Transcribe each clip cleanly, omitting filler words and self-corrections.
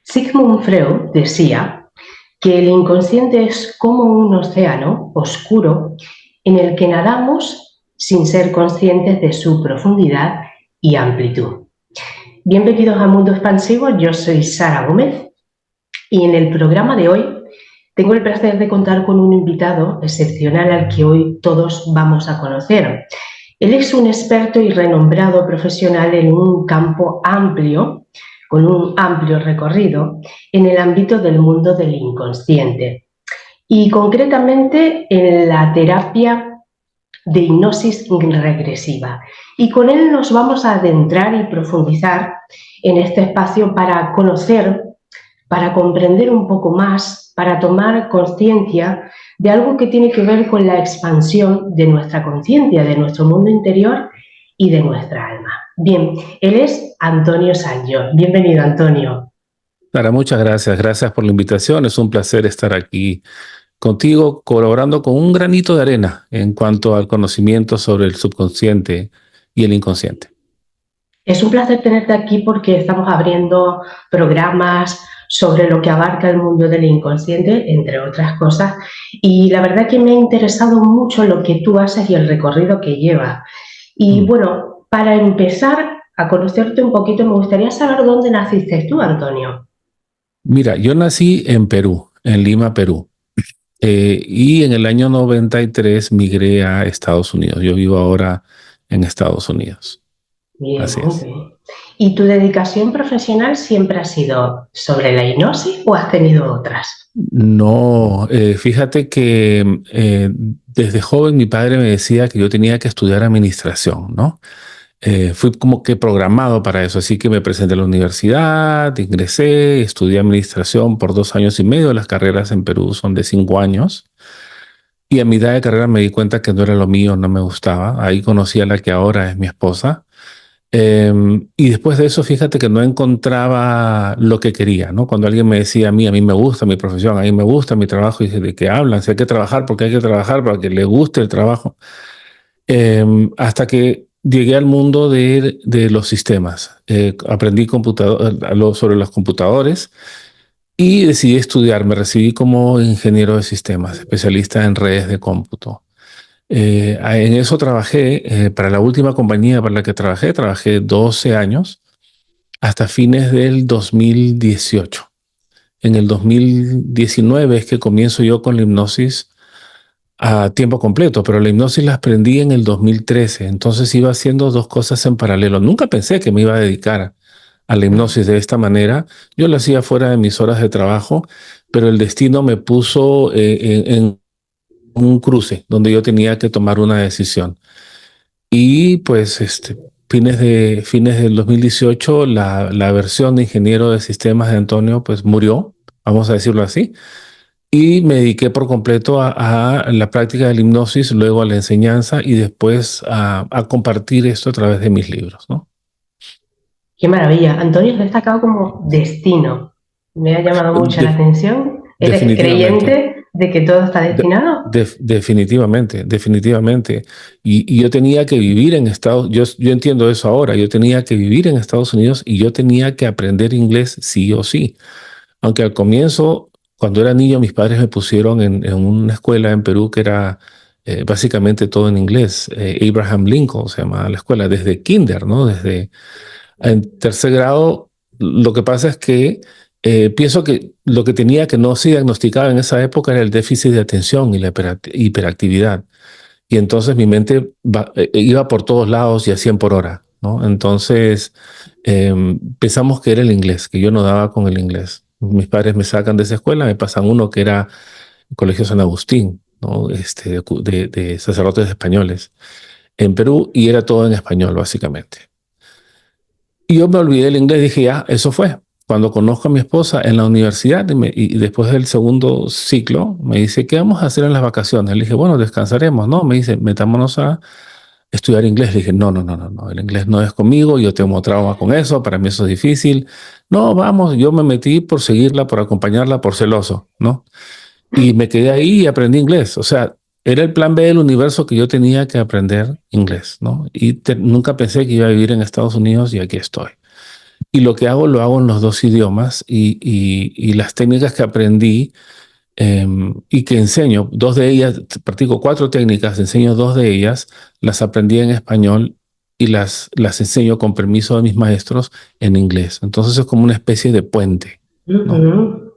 Sigmund Freud decía que el inconsciente es como un océano oscuro en el que nadamos sin ser conscientes de su profundidad y amplitud. Bienvenidos a Mundo Expansivo, yo soy Sara Gómez y en el programa de hoy tengo el placer de contar con un invitado excepcional al que hoy todos vamos a conocer. Él es un experto y renombrado profesional en un campo amplio, con un amplio recorrido en el ámbito del mundo del inconsciente y concretamente en la terapia de hipnosis regresiva. Y con él nos vamos a adentrar y profundizar en este espacio para conocer, para comprender un poco más, para tomar conciencia de algo que tiene que ver con la expansión de nuestra conciencia, de nuestro mundo interior y de nuestra alma. Bien, él es Antonio Sanyo. Bienvenido, Antonio. Sara, muchas gracias. Gracias por la invitación. Es un placer estar aquí contigo, colaborando con un granito de arena en cuanto al conocimiento sobre el subconsciente y el inconsciente. Es un placer tenerte aquí porque estamos abriendo programas sobre lo que abarca el mundo del inconsciente, entre otras cosas, y la verdad que me ha interesado mucho lo que tú haces y el recorrido que llevas. Y bueno, para empezar a conocerte un poquito, me gustaría saber dónde naciste tú, Antonio. Mira, yo nací en Perú, en Lima, Perú. Y en el año 93 migré a Estados Unidos. Yo vivo ahora en Estados Unidos. Bien, Así muy es. bien. ¿Y tu dedicación profesional siempre ha sido sobre la hipnosis o has tenido otras? No, fíjate que desde joven mi padre me decía que yo tenía que estudiar administración, ¿no? Fui como que programado para eso, así que me presenté a la universidad, ingresé, estudié administración por 2 años y medio. Las carreras en Perú son de 5 años. Y a mitad de carrera me di cuenta que no era lo mío, no me gustaba. Ahí conocí a la que ahora es mi esposa. Y después de eso, fíjate que no encontraba lo que quería, ¿no? Cuando alguien me decía a mí me gusta mi profesión, a mí me gusta mi trabajo, y dice, ¿de qué hablan? Si hay que trabajar, porque hay que trabajar para que le guste el trabajo. Hasta que llegué al mundo de los sistemas. Aprendí sobre los computadores y decidí estudiar. Me recibí como ingeniero de sistemas, especialista en redes de cómputo. En eso trabajé, para la última compañía para la que trabajé 12 años, hasta fines del 2018. En el 2019 es que comienzo yo con la hipnosis a tiempo completo, pero la hipnosis la aprendí en el 2013, entonces iba haciendo 2 cosas en paralelo. Nunca pensé que me iba a dedicar a la hipnosis de esta manera. Yo lo hacía fuera de mis horas de trabajo, pero el destino me puso en un cruce donde yo tenía que tomar una decisión. Y pues fines del 2018, la versión de ingeniero de sistemas de Antonio pues murió, vamos a decirlo así. Y me dediqué por completo a la práctica de la hipnosis, luego a la enseñanza y después a compartir esto a través de mis libros, ¿no? Qué maravilla. Antonio, has destacado como destino. Me ha llamado mucho la atención. ¿Eres creyente de que todo está destinado? Definitivamente, definitivamente. Y yo tenía que vivir en yo entiendo eso ahora, yo tenía que vivir en Estados Unidos y yo tenía que aprender inglés sí o sí. Aunque al comienzo, cuando era niño, mis padres me pusieron en una escuela en Perú que era básicamente todo en inglés. Abraham Lincoln se llamaba la escuela, desde kinder, ¿no? Desde en tercer grado. Lo que pasa es que pienso que lo que tenía que no se diagnosticaba en esa época era el déficit de atención y la hiperactividad. Y entonces mi mente iba por todos lados y a 100 por hora, ¿no? Entonces pensamos que era el inglés, que yo no daba con el inglés. Mis padres me sacan de esa escuela, me pasan uno que era el Colegio San Agustín, ¿no? De sacerdotes españoles en Perú, y era todo en español, básicamente. Y yo me olvidé del inglés, dije, ya, eso fue. Cuando conozco a mi esposa en la universidad y después del segundo ciclo, me dice, ¿qué vamos a hacer en las vacaciones? Le dije, bueno, descansaremos, ¿no? Me dice, metámonos a estudiar inglés. Le dije, no, no, no, no, no, el inglés no es conmigo, yo tengo trauma con eso, para mí eso es difícil. No, vamos, yo me metí por seguirla, por acompañarla, por celoso, ¿no? Y me quedé ahí y aprendí inglés. O sea, era el plan B del universo que yo tenía que aprender inglés, ¿no? Y nunca pensé que iba a vivir en Estados Unidos y aquí estoy. Y lo que hago, lo hago en los dos idiomas y las técnicas que aprendí y que enseño, dos de ellas, practico cuatro técnicas, enseño dos de ellas, las aprendí en español y las enseño con permiso de mis maestros en inglés. Entonces es como una especie de puente, ¿no? Ujú.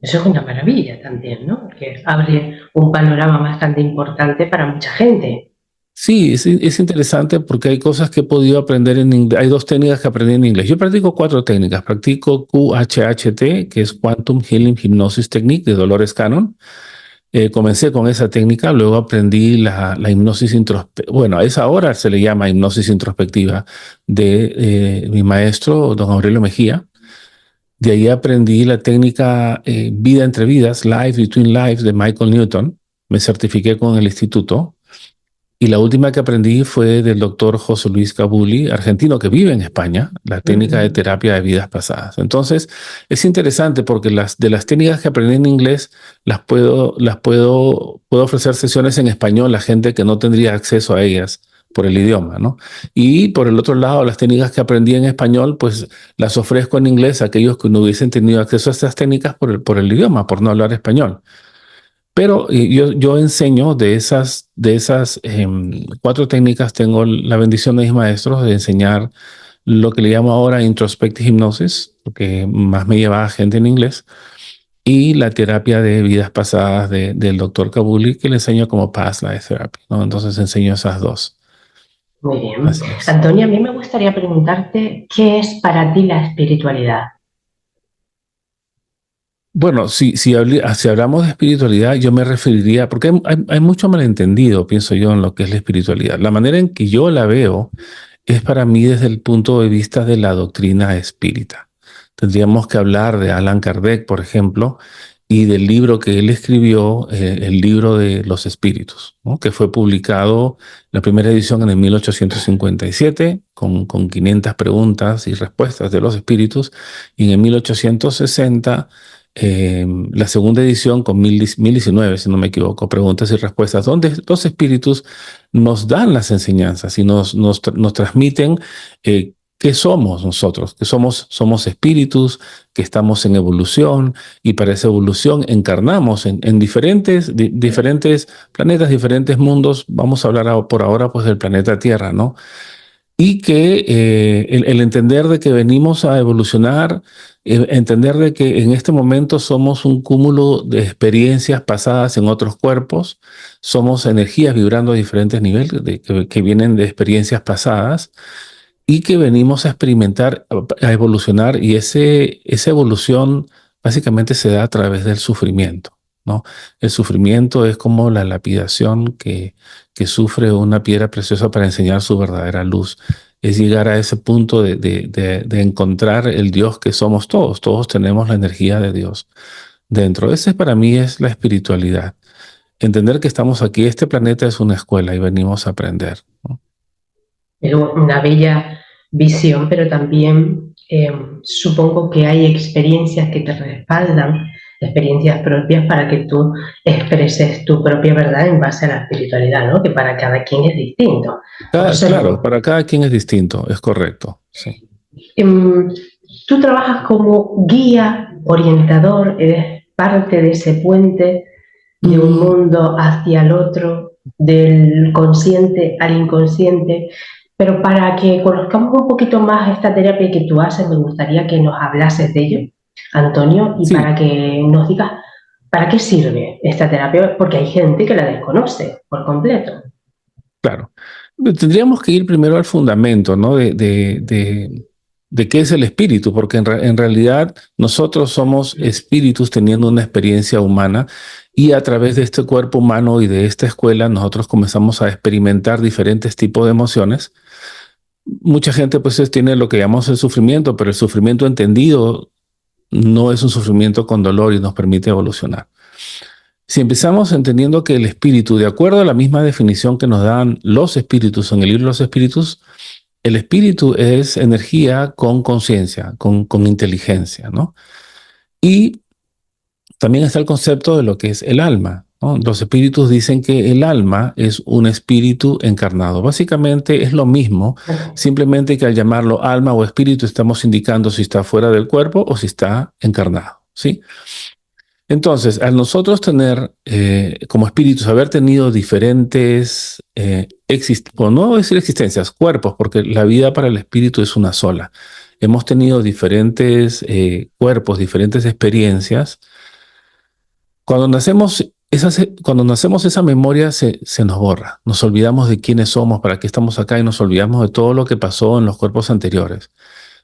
Eso es una maravilla también, ¿no? Que abre un panorama bastante importante para mucha gente. Sí, es interesante porque hay cosas que he podido aprender en inglés. Hay dos técnicas que aprendí en inglés. Yo practico cuatro técnicas. Practico QHHT, que es Quantum Healing Hypnosis Technique de Dolores Cannon. Comencé con esa técnica, luego aprendí la hipnosis introspectiva. Bueno, a esa hora se le llama hipnosis introspectiva de mi maestro, don Aurelio Mejía. De ahí aprendí la técnica Vida entre Vidas, Life Between Lives de Michael Newton. Me certifiqué con el instituto. Y la última que aprendí fue del doctor José Luis Cabuli, argentino que vive en España, la técnica de Ujú. terapia de vidas pasadas. Entonces, es interesante porque de las técnicas que aprendí en inglés, puedo ofrecer sesiones en español a gente que no tendría acceso a ellas por el idioma, ¿no? Y por el otro lado, las técnicas que aprendí en español, pues las ofrezco en inglés a aquellos que no hubiesen tenido acceso a estas técnicas por el idioma, por no hablar español. Pero yo enseño de esas cuatro técnicas, tengo la bendición de mis maestros de enseñar lo que le llamo ahora introspective hypnosis, porque más me lleva a gente en inglés, y la terapia de vidas pasadas del doctor Kabuli, que le enseño como Past Life Therapy, ¿no? Entonces enseño esas dos. Muy bien. Así es. Antonio, a mí me gustaría preguntarte, ¿qué es para ti la espiritualidad? Bueno, si hablamos de espiritualidad, yo me referiría, porque hay mucho malentendido, pienso yo, en lo que es la espiritualidad. La manera en que yo la veo es para mí desde el punto de vista de la doctrina espírita. Tendríamos que hablar de Allan Kardec, por ejemplo, y del libro que él escribió, el libro de los espíritus, ¿no? Que fue publicado la primera edición en el 1857 con 500 preguntas y respuestas de los espíritus, y en el 1860 la segunda edición con 1019, si no me equivoco, preguntas y respuestas, donde los espíritus nos dan las enseñanzas y nos transmiten qué somos nosotros, que somos espíritus, que estamos en evolución y para esa evolución encarnamos en diferentes planetas, diferentes mundos. Vamos a hablar por ahora pues del planeta Tierra, ¿no? Y que el entender de que venimos a evolucionar, entender de que en este momento somos un cúmulo de experiencias pasadas en otros cuerpos, somos energías vibrando a diferentes niveles que vienen de experiencias pasadas y que venimos a experimentar, a evolucionar, y esa evolución básicamente se da a través del sufrimiento, ¿no? El sufrimiento es como la lapidación que sufre una piedra preciosa para enseñar su verdadera luz. Es llegar a ese punto de encontrar el Dios que somos todos. Todos tenemos la energía de Dios dentro. Ese para mí es la espiritualidad. Entender que estamos aquí, este planeta es una escuela y venimos a aprender, ¿no? Pero una bella visión, pero también supongo que hay experiencias que te respaldan, experiencias propias para que tú expreses tu propia verdad en base a la espiritualidad, ¿no? Que para cada quien es distinto. Por eso Claro, para cada quien es distinto, es correcto, sí. em, tú trabajas como guía, orientador, eres parte de ese puente de un Mm, mundo hacia el otro, del consciente al inconsciente. Pero para que conozcamos un poquito más esta terapia que tú haces, me gustaría que nos hablases de ello, Antonio, y sí, para que nos digas para qué sirve esta terapia, porque hay gente que la desconoce por completo. claro. Tendríamos que ir primero al fundamento, ¿no? De qué es el espíritu, porque en realidad nosotros somos espíritus teniendo una experiencia humana y a través de este cuerpo humano y de esta escuela nosotros comenzamos a experimentar diferentes tipos de emociones. Mucha gente pues tiene lo que llamamos el sufrimiento, pero el sufrimiento entendido no es un sufrimiento con dolor y nos permite evolucionar. Si empezamos entendiendo que el espíritu, de acuerdo a la misma definición que nos dan los espíritus en el libro de los espíritus, el espíritu es energía con conciencia, con inteligencia, ¿no? Y también está el concepto de lo que es el alma, ¿no? Los espíritus dicen que el alma es un espíritu encarnado. Básicamente es lo mismo, simplemente que al llamarlo alma o espíritu estamos indicando si está fuera del cuerpo o si está encarnado, ¿sí? Entonces, al nosotros tener como espíritus, haber tenido diferentes, o no voy a decir existencias, cuerpos, porque la vida para el espíritu es una sola. Hemos tenido diferentes cuerpos, diferentes experiencias. Cuando nacemos, esa memoria se nos borra. Nos olvidamos de quiénes somos, para qué estamos acá y nos olvidamos de todo lo que pasó en los cuerpos anteriores.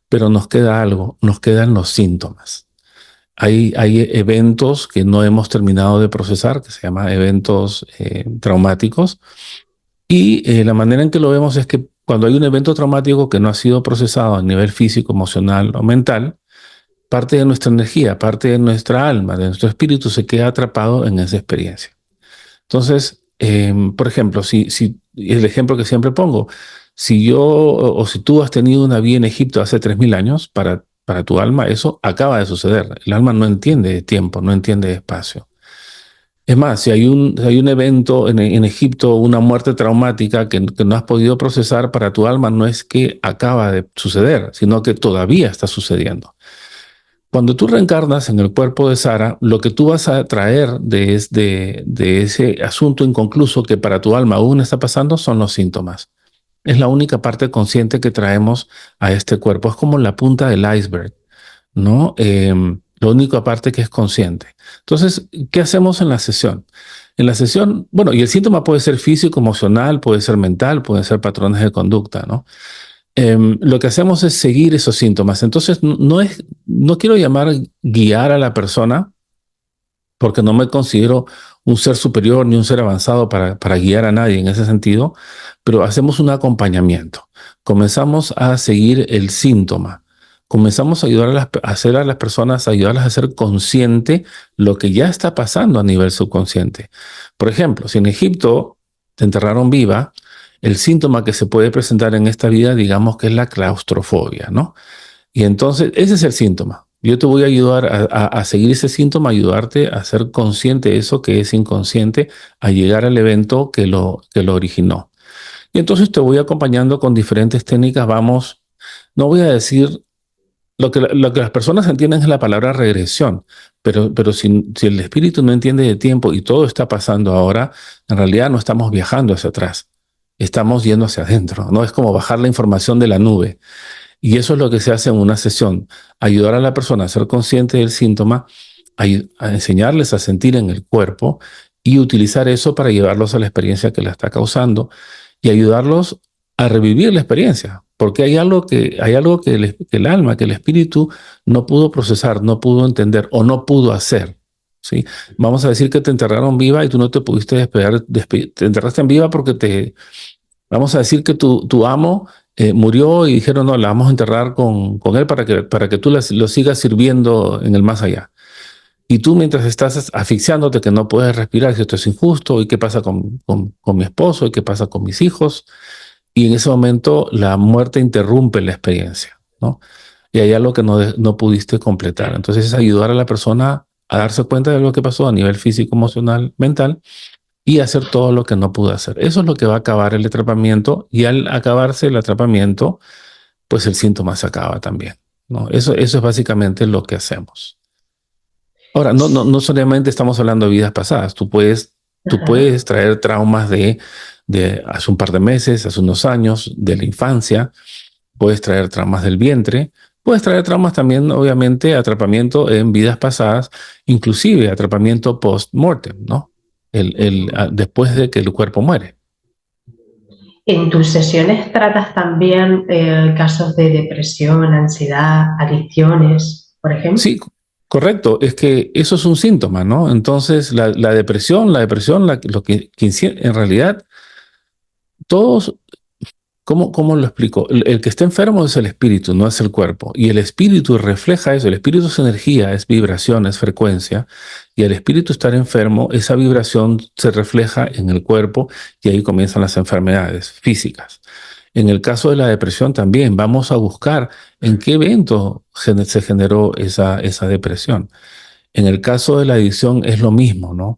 Pero nos queda algo, nos quedan los síntomas. Hay eventos que no hemos terminado de procesar, que se llaman eventos traumáticos, y la manera en que lo vemos es que cuando hay un evento traumático que no ha sido procesado a nivel físico, emocional o mental, parte de nuestra energía, parte de nuestra alma, de nuestro espíritu se queda atrapado en esa experiencia. Entonces, por ejemplo, si el ejemplo que siempre pongo, si yo o si tú has tenido una vida en Egipto hace 3000 años, para tu alma eso acaba de suceder. El alma no entiende de tiempo, no entiende de espacio. Es más, si hay un evento en Egipto, una muerte traumática que no has podido procesar, para tu alma no es que acaba de suceder, sino que todavía está sucediendo. Cuando tú reencarnas en el cuerpo de Sara, lo que tú vas a traer de ese asunto inconcluso que para tu alma aún está pasando son los síntomas. Es la única parte consciente que traemos a este cuerpo. Es como la punta del iceberg, ¿no? La única parte que es consciente. Entonces, ¿qué hacemos en la sesión? En la sesión, bueno, y el síntoma puede ser físico, emocional, puede ser mental, pueden ser patrones de conducta, ¿no? Lo que hacemos es seguir esos síntomas. Entonces, no quiero llamar guiar a la persona, porque no me considero un ser superior ni un ser avanzado para guiar a nadie en ese sentido, pero hacemos un acompañamiento. Comenzamos a seguir el síntoma. Comenzamos a ayudar a hacer a las personas, ayudarlas a ser consciente lo que ya está pasando a nivel subconsciente. Por ejemplo, si en Egipto te enterraron viva, el síntoma que se puede presentar en esta vida, digamos que es la claustrofobia, ¿no? Y entonces ese es el síntoma. Yo te voy a ayudar a seguir ese síntoma, ayudarte a ser consciente de eso que es inconsciente, a llegar al evento que lo originó. Y entonces te voy acompañando con diferentes técnicas. Vamos, no voy a decir, lo que las personas entienden es la palabra regresión, pero si el espíritu no entiende de tiempo y todo está pasando ahora, en realidad no estamos viajando hacia atrás, estamos yendo hacia adentro, ¿no? Es como bajar la información de la nube. Y eso es lo que se hace en una sesión, ayudar a la persona a ser consciente del síntoma, a enseñarles a sentir en el cuerpo y utilizar eso para llevarlos a la experiencia que la está causando y ayudarlos a revivir la experiencia, porque hay algo que el alma, que el espíritu no pudo procesar, no pudo entender o no pudo hacer, ¿sí? Vamos a decir que te enterraron viva y tú no te pudiste despegar, te enterraste en viva porque vamos a decir que tu amo murió y dijeron, no, la vamos a enterrar con él para que tú lo sigas sirviendo en el más allá. Y tú mientras estás asfixiándote que no puedes respirar, que esto es injusto, y qué pasa con mi esposo, y qué pasa con mis hijos. Y en ese momento la muerte interrumpe la experiencia, ¿no? Y hay algo que no pudiste completar. Entonces es ayudar a la persona a darse cuenta de lo que pasó a nivel físico, emocional, mental, y hacer todo lo que no pudo hacer. Eso es lo que va a acabar el atrapamiento, y al acabarse el atrapamiento, pues el síntoma se acaba también, ¿no? Eso es básicamente lo que hacemos. Ahora, no solamente estamos hablando de vidas pasadas. Tú puedes traer traumas de hace un par de meses, hace unos años, de la infancia. Puedes traer traumas del vientre. Puedes traer traumas también, obviamente, atrapamiento en vidas pasadas, inclusive atrapamiento post-mortem, ¿no? Después de que el cuerpo muere. En tus sesiones tratas también casos de depresión, ansiedad, adicciones, por ejemplo. Sí, correcto. Es que eso es un síntoma, ¿no? Entonces, la depresión, lo que en realidad todos, ¿Cómo lo explico? El que está enfermo es el espíritu, no es el cuerpo. Y el espíritu refleja eso. El espíritu es energía, es vibración, es frecuencia. Y al espíritu estar enfermo, esa vibración se refleja en el cuerpo y ahí comienzan las enfermedades físicas. En el caso de la depresión también vamos a buscar en qué evento se generó esa depresión. En el caso de la adicción es lo mismo, ¿no?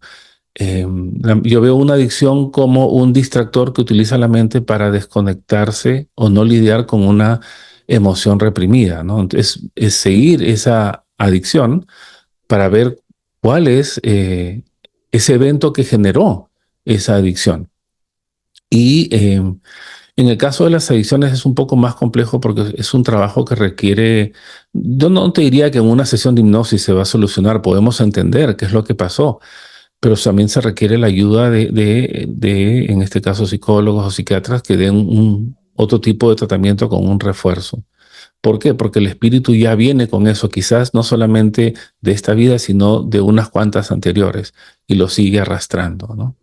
Yo veo una adicción como un distractor que utiliza la mente para desconectarse o no lidiar con una emoción reprimida, ¿no? Entonces, es seguir esa adicción para ver cuál es ese evento que generó esa adicción. Y en el caso de las adicciones es un poco más complejo porque es un trabajo que requiere, yo no te diría que en una sesión de hipnosis se va a solucionar, podemos entender qué es lo que pasó, pero también se requiere la ayuda en este caso, psicólogos o psiquiatras que den otro tipo de tratamiento con un refuerzo. ¿Por qué? Porque el espíritu ya viene con eso, quizás no solamente de esta vida, sino de unas cuantas anteriores, y lo sigue arrastrando, ¿no?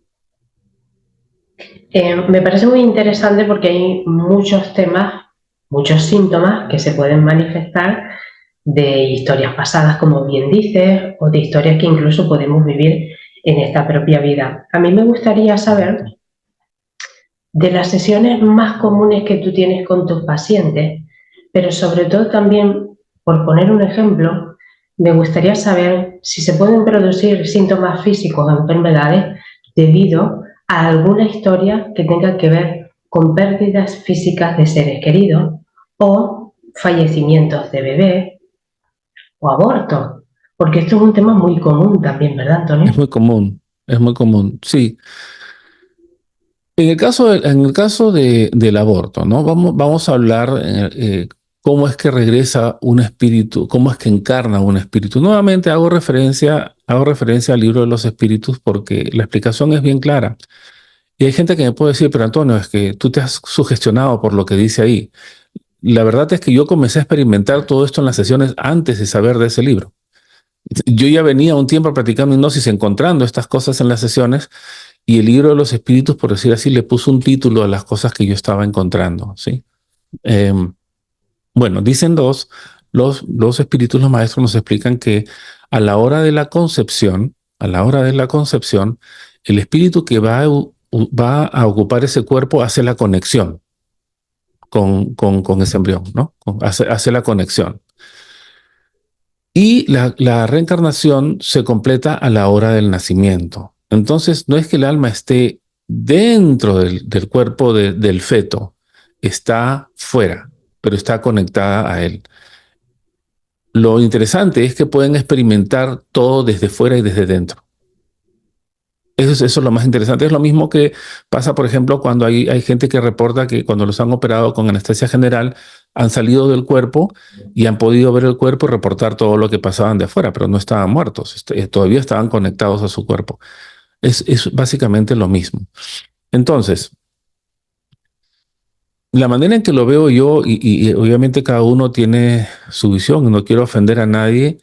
Me parece muy interesante porque hay muchos temas, muchos síntomas que se pueden manifestar de historias pasadas, como bien dices, o de historias que incluso podemos vivir en esta propia vida. A mí me gustaría saber de las sesiones más comunes que tú tienes con tus pacientes, pero sobre todo también, por poner un ejemplo, me gustaría saber si se pueden producir síntomas físicos o enfermedades debido a alguna historia que tenga que ver con pérdidas físicas de seres queridos o fallecimientos de bebés o abortos, porque esto es un tema muy común también, ¿verdad, Antonio? Es muy común, sí. En el caso del aborto, ¿no? Vamos a hablar cómo es que regresa un espíritu, cómo es que encarna un espíritu. Nuevamente hago referencia al libro de los espíritus porque la explicación es bien clara. Y hay gente que me puede decir, pero Antonio, es que tú te has sugestionado por lo que dice ahí. La verdad es que yo comencé a experimentar todo esto en las sesiones antes de saber de ese libro. Yo ya venía un tiempo practicando hipnosis, encontrando estas cosas en las sesiones, y el libro de los espíritus, por decir así, le puso un título a las cosas que yo estaba encontrando, ¿sí? Eh, bueno, dicen los espíritus, los maestros nos explican que a la hora de la concepción, el espíritu que va a ocupar ese cuerpo hace la conexión con ese embrión, ¿no? Hace la conexión. Y la reencarnación se completa a la hora del nacimiento. Entonces, no es que el alma esté dentro del cuerpo del feto, está fuera, pero está conectada a él. Lo interesante es que pueden experimentar todo desde fuera y desde dentro. Eso es lo más interesante. Es lo mismo que pasa, por ejemplo, cuando hay gente que reporta que cuando los han operado con anestesia general han salido del cuerpo y han podido ver el cuerpo y reportar todo lo que pasaban de afuera, pero no estaban muertos, todavía estaban conectados a su cuerpo. Es básicamente lo mismo. Entonces, la manera en que lo veo yo, y obviamente cada uno tiene su visión, y no quiero ofender a nadie,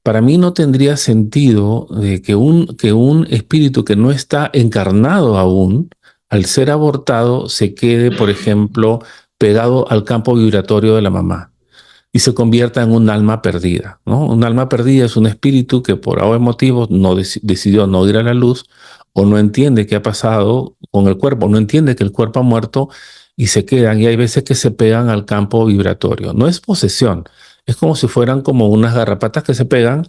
para mí no tendría sentido que un espíritu que no está encarnado aún, al ser abortado, se quede, por ejemplo, pegado al campo vibratorio de la mamá y se convierta en un alma perdida, ¿no? Un alma perdida es un espíritu que por algún motivo no decidió no ir a la luz o no entiende qué ha pasado con el cuerpo, no entiende que el cuerpo ha muerto y se quedan, y hay veces que se pegan al campo vibratorio. No es posesión, es como si fueran como unas garrapatas que se pegan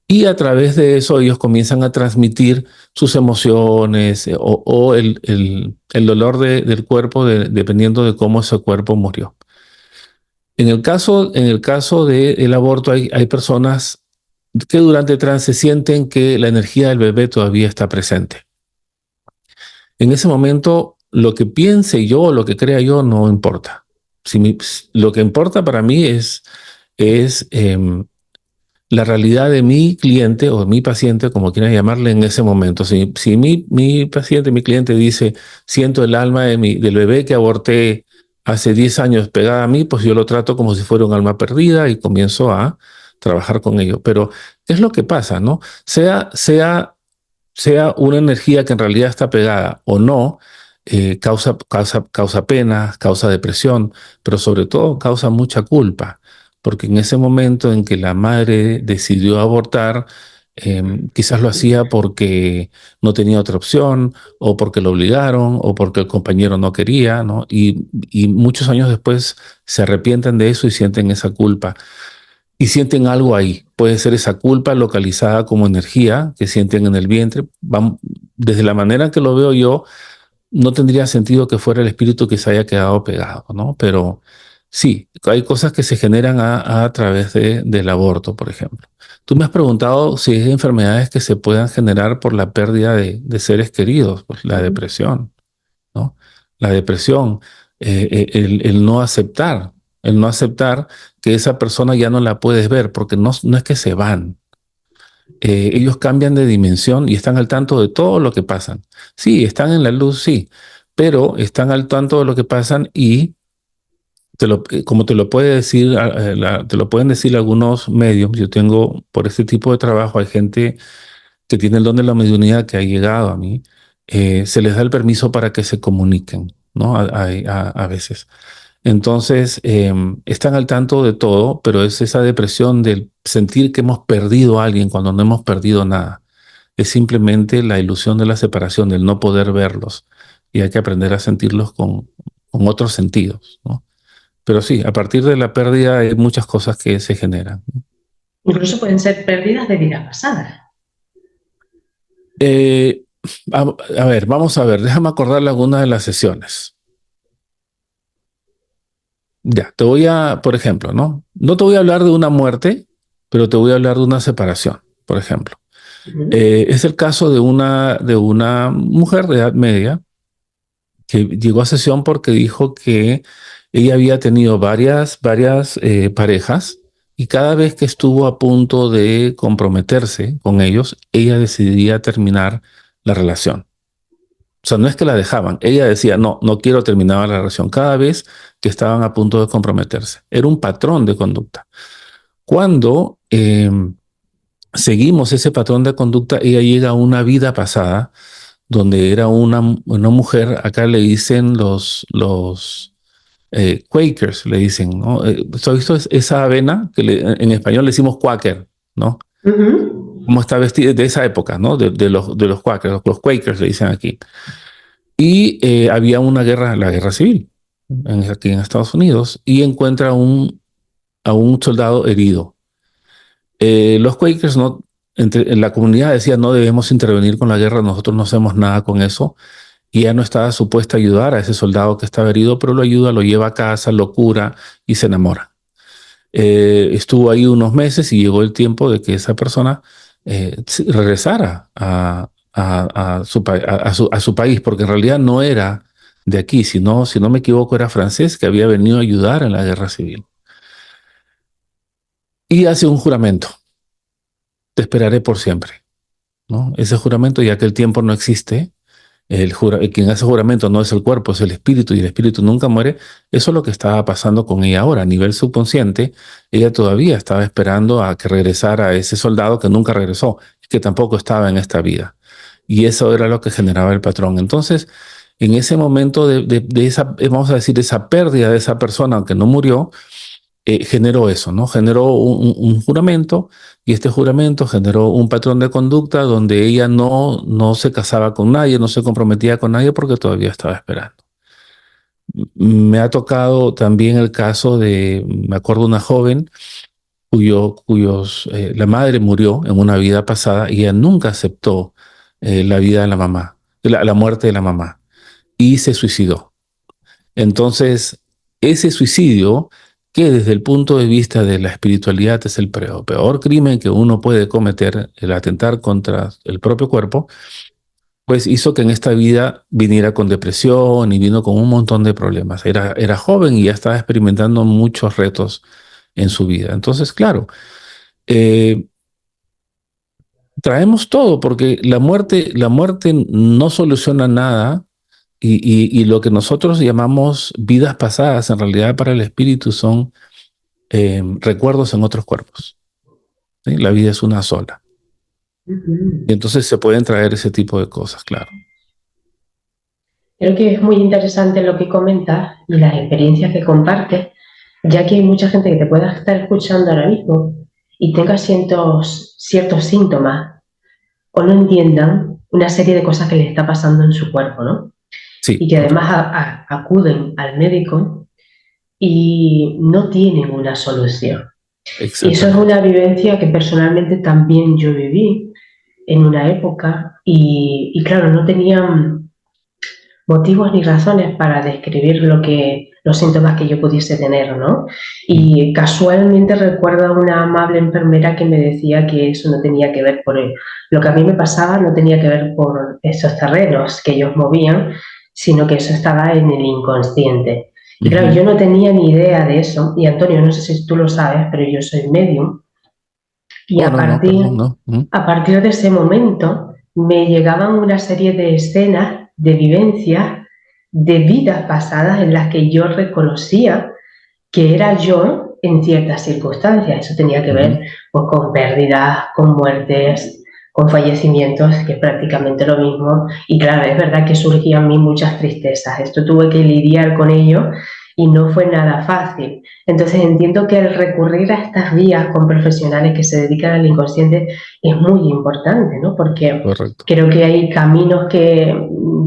y a través de eso ellos comienzan a transmitir sus emociones o el dolor del cuerpo dependiendo de cómo ese cuerpo murió. En el caso del aborto hay personas que durante el trance sienten que la energía del bebé todavía está presente. En ese momento, lo que piense yo o lo que crea yo no importa. Lo que importa para mí es la realidad de mi cliente o mi paciente, como quieran llamarle en ese momento. Si mi paciente, mi cliente dice, siento el alma del bebé que aborté hace 10 años pegada a mí, pues yo lo trato como si fuera un alma perdida y comienzo a trabajar con ello. Pero, ¿qué es lo que pasa, no? Sea una energía que en realidad está pegada o no, causa pena, causa depresión, pero sobre todo causa mucha culpa, porque en ese momento en que la madre decidió abortar, quizás lo hacía porque no tenía otra opción, o porque lo obligaron, o porque el compañero no quería, ¿no? Y muchos años después se arrepienten de eso y sienten esa culpa. Y sienten algo ahí. Puede ser esa culpa localizada como energía que sienten en el vientre. Desde la manera que lo veo yo, no tendría sentido que fuera el espíritu que se haya quedado pegado, ¿no? Pero sí, hay cosas que se generan a través del aborto, por ejemplo. Tú me has preguntado si hay enfermedades que se puedan generar por la pérdida de seres queridos, pues la depresión, ¿no? La depresión, el no aceptar que esa persona ya no la puedes ver, porque no es que se van, ellos cambian de dimensión y están al tanto de todo lo que pasan. Sí, están en la luz, sí, pero están al tanto de lo que pasan y como te lo puede decir, te lo pueden decir algunos medios. Yo tengo, por este tipo de trabajo, hay gente que tiene el don de la mediunidad que ha llegado a mí, se les da el permiso para que se comuniquen, ¿no? A veces. Entonces, están al tanto de todo, pero es esa depresión del sentir que hemos perdido a alguien cuando no hemos perdido nada. Es simplemente la ilusión de la separación, del no poder verlos. Y hay que aprender a sentirlos con otros sentidos, ¿no? Pero sí, a partir de la pérdida hay muchas cosas que se generan. Incluso pueden ser pérdidas de vida pasada. Eh, a ver, vamos a ver, déjame acordarle algunas de las sesiones. Ya, por ejemplo, ¿no? No te voy a hablar de una muerte, pero te voy a hablar de una separación, por ejemplo. Es el caso de una mujer de edad media que llegó a sesión porque dijo que ella había tenido varias parejas y cada vez que estuvo a punto de comprometerse con ellos, ella decidía terminar la relación. O sea, no es que la dejaban, ella decía, no, no quiero terminar la relación cada vez que estaban a punto de comprometerse. Era un patrón de conducta. Cuando seguimos ese patrón de conducta, ella llega a una vida pasada donde era una mujer, acá le dicen los Quakers, le dicen, ¿no? ¿Has visto esa avena que en español le decimos Quaker, ¿no? Como está vestida de esa época, ¿no? De los Quakers, los Quakers le dicen aquí. Y había una guerra, la guerra civil, aquí en Estados Unidos, y encuentra a un soldado herido. Los Quakers en la comunidad decía no debemos intervenir con la guerra, nosotros no hacemos nada con eso. Y ella no estaba supuesta a ayudar a ese soldado que estaba herido, pero lo ayuda, lo lleva a casa, lo cura y se enamora. Estuvo ahí unos meses y llegó el tiempo de que esa persona regresara a su país, porque en realidad no era de aquí, sino, si no me equivoco, era francés que había venido a ayudar en la guerra civil. Y hace un juramento, te esperaré por siempre, ¿no? Ese juramento, ya que el tiempo no existe, quien hace juramento no es el cuerpo, es el espíritu, y el espíritu nunca muere. Eso es lo que estaba pasando con ella ahora. A nivel subconsciente, ella todavía estaba esperando a que regresara ese soldado que nunca regresó, que tampoco estaba en esta vida. Y eso era lo que generaba el patrón. Entonces, en ese momento de esa, vamos a decir, esa pérdida de esa persona, aunque no murió, generó eso, ¿no? Generó un juramento, y este juramento generó un patrón de conducta donde ella no se casaba con nadie, no se comprometía con nadie porque todavía estaba esperando. Me ha tocado también el caso me acuerdo, una joven la madre murió en una vida pasada y ella nunca aceptó la vida de la mamá, la muerte de la mamá, y se suicidó. Entonces, ese suicidio, que desde el punto de vista de la espiritualidad es el peor crimen que uno puede cometer, el atentar contra el propio cuerpo, pues hizo que en esta vida viniera con depresión y vino con un montón de problemas. Era joven y ya estaba experimentando muchos retos en su vida. Entonces, claro, eh, traemos todo porque la muerte no soluciona nada. Y lo que nosotros llamamos vidas pasadas, en realidad para el espíritu son recuerdos en otros cuerpos, ¿sí? La vida es una sola. Y entonces se pueden traer ese tipo de cosas, claro. Creo que es muy interesante lo que comentas y las experiencias que compartes, ya que hay mucha gente que te pueda estar escuchando ahora mismo y tenga ciertos síntomas o no entiendan una serie de cosas que les está pasando en su cuerpo, ¿no? Sí, Y que además correcto. acuden al médico y no tienen una solución. Y eso es Exactamente. una vivencia que personalmente también yo viví en una época y claro, no tenían motivos ni razones para describir los síntomas que yo pudiese tener, ¿no? Mm. Y casualmente recuerdo a una amable enfermera que me decía que eso no tenía que ver lo que a mí me pasaba no tenía que ver por esos terrenos que ellos movían, sino que eso estaba en el inconsciente. Y claro, Ujú. yo no tenía ni idea de eso, y Antonio, no sé si tú lo sabes, pero yo soy medium, y Oh, no, no, perdón, no. a partir de ese momento me llegaban una serie de escenas, de vivencias, de vidas pasadas en las que yo reconocía que era yo en ciertas circunstancias. Eso tenía que ver Ujú. pues, con pérdidas, con muertes, con fallecimientos, que es prácticamente lo mismo. Y claro, es verdad que surgían en mí muchas tristezas. Esto tuve que lidiar con ello y no fue nada fácil. Entonces entiendo que el recurrir a estas vías con profesionales que se dedican al inconsciente es muy importante, ¿no? Porque Correcto. creo que hay caminos que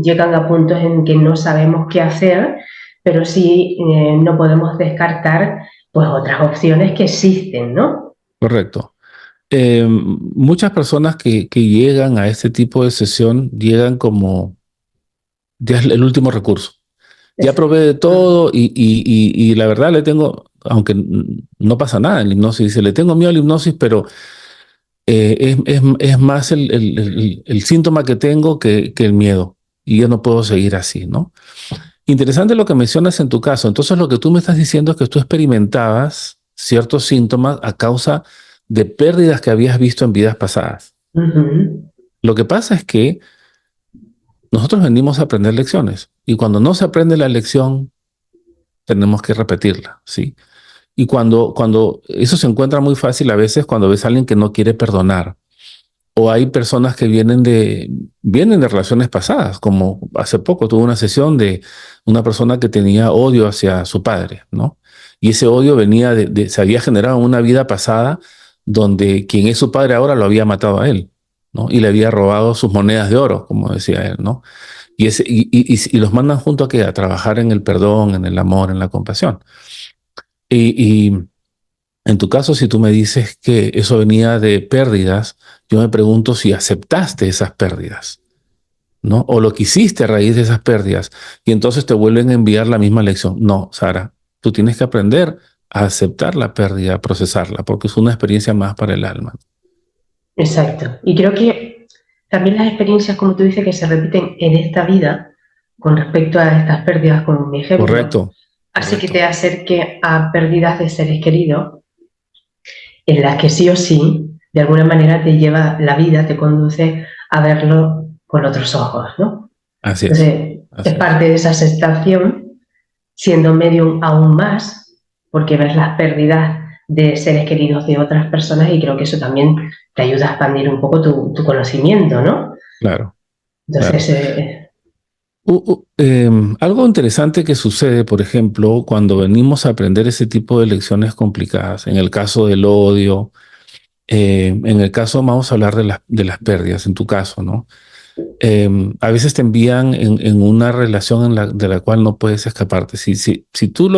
llegan a puntos en que no sabemos qué hacer, pero sí no podemos descartar pues otras opciones que existen, ¿no? Correcto. Muchas personas que llegan a este tipo de sesión llegan como ya es el último recurso. Ya Exacto. probé de todo y la verdad le tengo, aunque no pasa nada en la hipnosis, dice, le tengo miedo a la hipnosis, pero es más el síntoma que tengo que el miedo. Y yo no puedo seguir así, ¿no? Interesante lo que mencionas en tu caso. Entonces, lo que tú me estás diciendo es que tú experimentabas ciertos síntomas a causa de pérdidas que habías visto en vidas pasadas. Ujú. Lo que pasa es que nosotros venimos a aprender lecciones y cuando no se aprende la lección, tenemos que repetirla, ¿sí? Y cuando eso se encuentra muy fácil a veces cuando ves a alguien que no quiere perdonar. O hay personas que vienen de relaciones pasadas, como hace poco tuve una sesión de una persona que tenía odio hacia su padre, ¿no? Y ese odio venía se había generado en una vida pasada donde quien es su padre ahora lo había matado a él, ¿no? Y le había robado sus monedas de oro, como decía él, ¿no? Y los mandan junto a qué? A trabajar en el perdón, en el amor, en la compasión. Y en tu caso, si tú me dices que eso venía de pérdidas, yo me pregunto si aceptaste esas pérdidas, ¿no? O lo que hiciste a raíz de esas pérdidas. Y entonces te vuelven a enviar la misma lección. No, Sara, tú tienes que aprender a aceptar la pérdida, a procesarla, porque es una experiencia más para el alma. Exacto. Y creo que también las experiencias, como tú dices, que se repiten en esta vida con respecto a estas pérdidas, como mi ejemplo, Correcto, hace que te correcto. acerque a pérdidas de seres queridos en las que sí o sí, de alguna manera te lleva la vida, te conduce a verlo con otros ojos, ¿no? Así es, Entonces, es así es. parte de esa aceptación, siendo medium aún más, porque ves las pérdidas de seres queridos de otras personas y creo que eso también te ayuda a expandir un poco tu conocimiento, ¿no? Claro, claro. Entonces, Algo interesante que sucede, por ejemplo, cuando venimos a aprender ese tipo de lecciones complicadas, en el caso del odio, en el caso, vamos a hablar de las pérdidas, en tu caso, ¿no? A veces te envían en una relación de la cual no puedes escaparte. Si tú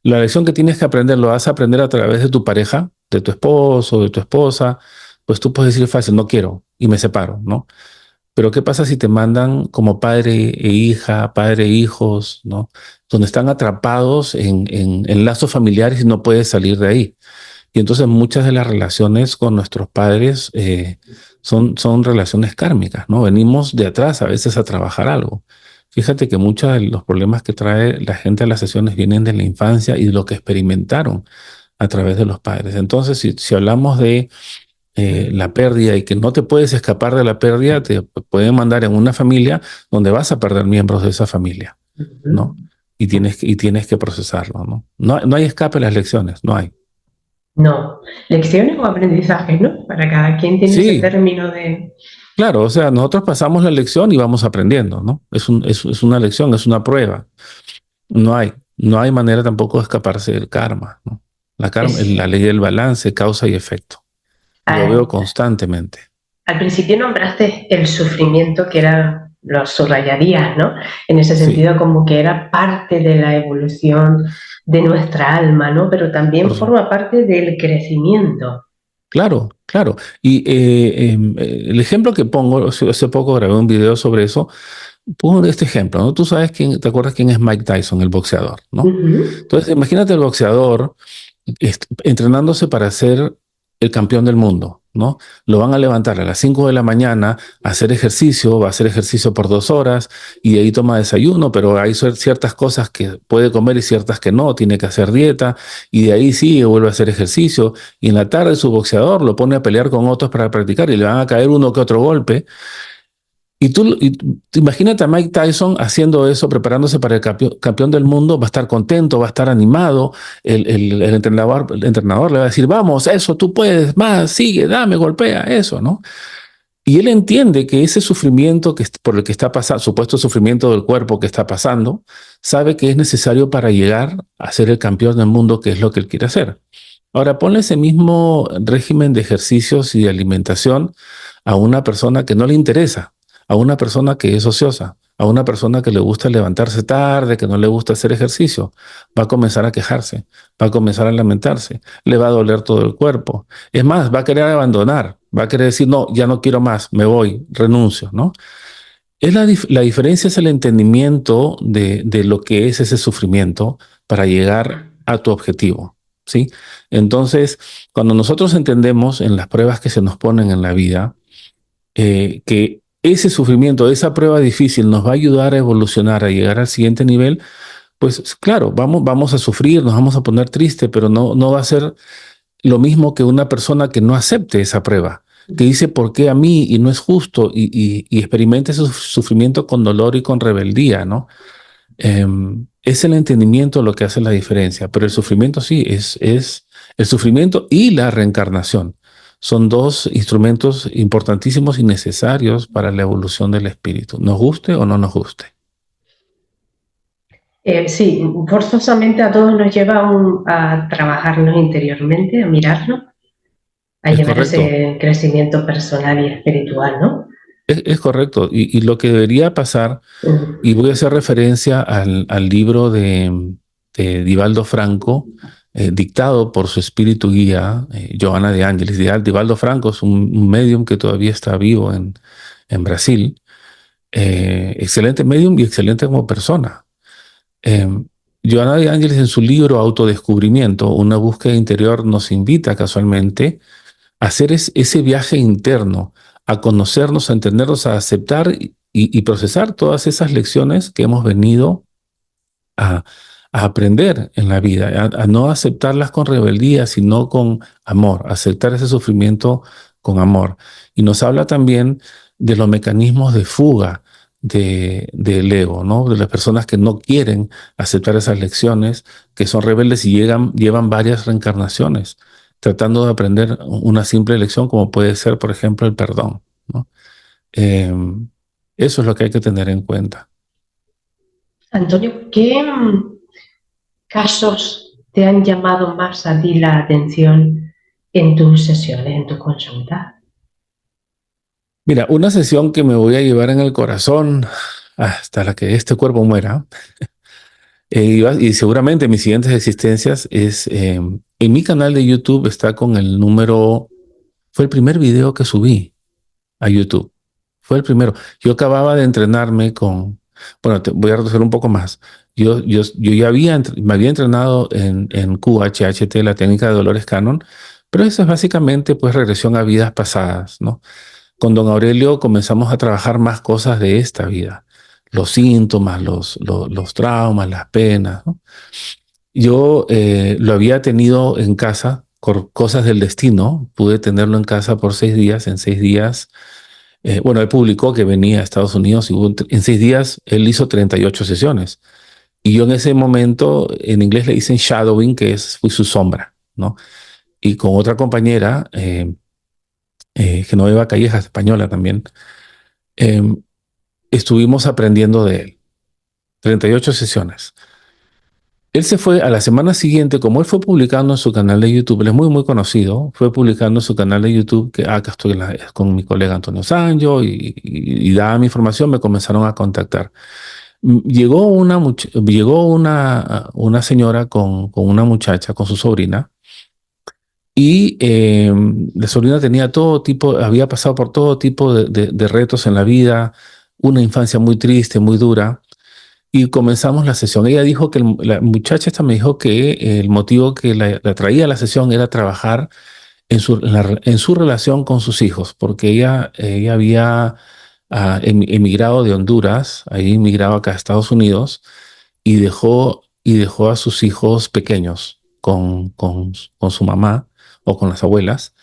la lección que tienes que aprender lo vas a aprender a través de tu pareja, de tu esposo, de tu esposa, pues tú puedes decir fácil, no quiero y me separo, ¿no? Pero ¿qué pasa si te mandan como padre e hija, padre e hijos, ¿no? Donde están atrapados en lazos familiares y no puedes salir de ahí. Y entonces muchas de las relaciones con nuestros padres son relaciones kármicas, ¿no? Venimos de atrás a veces a trabajar algo. Fíjate que muchos de los problemas que trae la gente a las sesiones vienen de la infancia y de lo que experimentaron a través de los padres. Entonces, si hablamos de la pérdida y que no te puedes escapar de la pérdida, te pueden mandar en una familia donde vas a perder miembros de esa familia, ¿no? Y tienes que procesarlo, ¿no? No hay escape a las lecciones, no hay. no, lecciones o aprendizajes, ¿no? Para cada quien tiene ese Sí, término de... Claro, o sea, nosotros pasamos la lección y vamos aprendiendo, ¿no? Es una lección, es una prueba. No hay manera tampoco de escaparse del karma, ¿no? Es, La ley del balance, causa y efecto. Lo veo al, constantemente. al principio nombraste el sufrimiento, que era, lo subrayarías, ¿no? En ese Sí, sentido, como que era parte de la evolución de nuestra alma, ¿no? Pero también por su- forma parte del crecimiento. claro, claro. Y el ejemplo que pongo, hace poco grabé un video sobre eso, pongo este ejemplo, ¿no? Tú sabes ¿te acuerdas quién es Mike Tyson, el boxeador, ¿no? Ujú. Entonces, imagínate el boxeador entrenándose para ser el campeón del mundo, ¿no? Lo van a levantar a las 5 de la mañana a hacer ejercicio, va a hacer ejercicio por 2 horas y de ahí toma desayuno, pero hay ciertas cosas que puede comer y ciertas que no, tiene que hacer dieta y de ahí sí vuelve a hacer ejercicio y en la tarde su boxeador lo pone a pelear con otros para practicar y le van a caer uno que otro golpe tú imagínate a Mike Tyson haciendo eso, preparándose para el campeón del mundo, va a estar contento, va a estar animado, el entrenador le va a decir, vamos, eso, tú puedes, más, sigue, dame, golpea, eso, ¿no? Y él entiende que ese sufrimiento por el que está pasando, supuesto sufrimiento del cuerpo que está pasando, sabe que es necesario para llegar a ser el campeón del mundo, que es lo que él quiere hacer. Ahora, ponle ese mismo régimen de ejercicios y de alimentación a una persona que no le interesa, a una persona que es ociosa, a una persona que le gusta levantarse tarde, que no le gusta hacer ejercicio. Va a comenzar a quejarse, va a comenzar a lamentarse, le va a doler todo el cuerpo. Es más, va a querer abandonar, va a querer decir, no, ya no quiero más, me voy, renuncio, ¿no? La diferencia es el entendimiento de lo que es ese sufrimiento para llegar a tu objetivo, ¿sí? Entonces, cuando nosotros entendemos en las pruebas que se nos ponen en la vida, que ese sufrimiento, esa prueba difícil nos va a ayudar a evolucionar, a llegar al siguiente nivel, pues claro, vamos a sufrir, nos vamos a poner triste, pero no va a ser lo mismo que una persona que no acepte esa prueba, que dice por qué a mí y no es justo y experimenta ese sufrimiento con dolor y con rebeldía, ¿no? Es el entendimiento lo que hace la diferencia, pero el sufrimiento sí, es el sufrimiento y la reencarnación. Son dos instrumentos importantísimos y necesarios para la evolución del espíritu, nos guste o no nos guste. Sí, forzosamente a todos nos lleva a trabajarnos interiormente, a mirarnos, a Es llevar correcto. ese crecimiento personal y espiritual, ¿no? Es correcto. Y lo que debería pasar, y voy a hacer referencia al libro de Divaldo Franco, dictado por su espíritu guía, Joana de Ángeles. Divaldo Franco es un medium que todavía está vivo en Brasil. Excelente medium y excelente como persona. Eh, Joana de Ángeles en su libro Autodescubrimiento, una búsqueda interior, nos invita casualmente hacer ese viaje interno, a conocernos, a entendernos, a aceptar y procesar todas esas lecciones que hemos venido a, a aprender en la vida, a no aceptarlas con rebeldía, sino con amor, aceptar ese sufrimiento con amor. Y nos habla también de los mecanismos de fuga del ego, ¿no? De las personas que no quieren aceptar esas lecciones, que son rebeldes y llevan varias reencarnaciones, tratando de aprender una simple lección, como puede ser, por ejemplo, el perdón, ¿no? Eh, Eso es lo que hay que tener en cuenta. Antonio, ¿qué casos te han llamado más a ti la atención en tus sesiones, en tu consulta? Mira, una sesión que me voy a llevar en el corazón hasta la que este cuerpo muera, y seguramente mis siguientes existencias en mi canal de YouTube está con el número, fue el primer video que subí a YouTube, fue el primero. Yo acababa de entrenarme bueno, te voy a retroceder un poco más. Yo ya me había entrenado en QHHT, la técnica de Dolores Cannon, pero eso es básicamente pues regresión a vidas pasadas, ¿no? Con don Aurelio comenzamos a trabajar más cosas de esta vida, los síntomas, los traumas, las penas, ¿no? Yo lo había tenido en casa, por cosas del destino, pude tenerlo en casa por 6 días. En 6 días, bueno, él publicó que venía a Estados Unidos y en 6 días él hizo 38 sesiones. Y yo en ese momento, en inglés le dicen shadowing, fui su sombra, ¿no? Y con otra compañera, Genoveva Callejas, española también, eh, estuvimos aprendiendo de él. 38 sesiones. Él se fue a la semana siguiente, como él fue publicando en su canal de YouTube, él es muy, muy conocido, fue publicando en su canal de YouTube que acá estoy con mi colega Antonio Sancho y dada mi información me comenzaron a contactar. Llegó una señora con una muchacha, con su sobrina, y la sobrina tenía todo tipo, había pasado por todo tipo de retos en la vida, una infancia muy triste, muy dura. Y comenzamos la sesión. Ella dijo que la muchacha esta me dijo que el motivo que la traía a la sesión era trabajar en su relación con sus hijos, porque ella había emigrado de Honduras, ahí emigraba acá a Estados Unidos y dejó a sus hijos pequeños con su mamá o con las abuelas.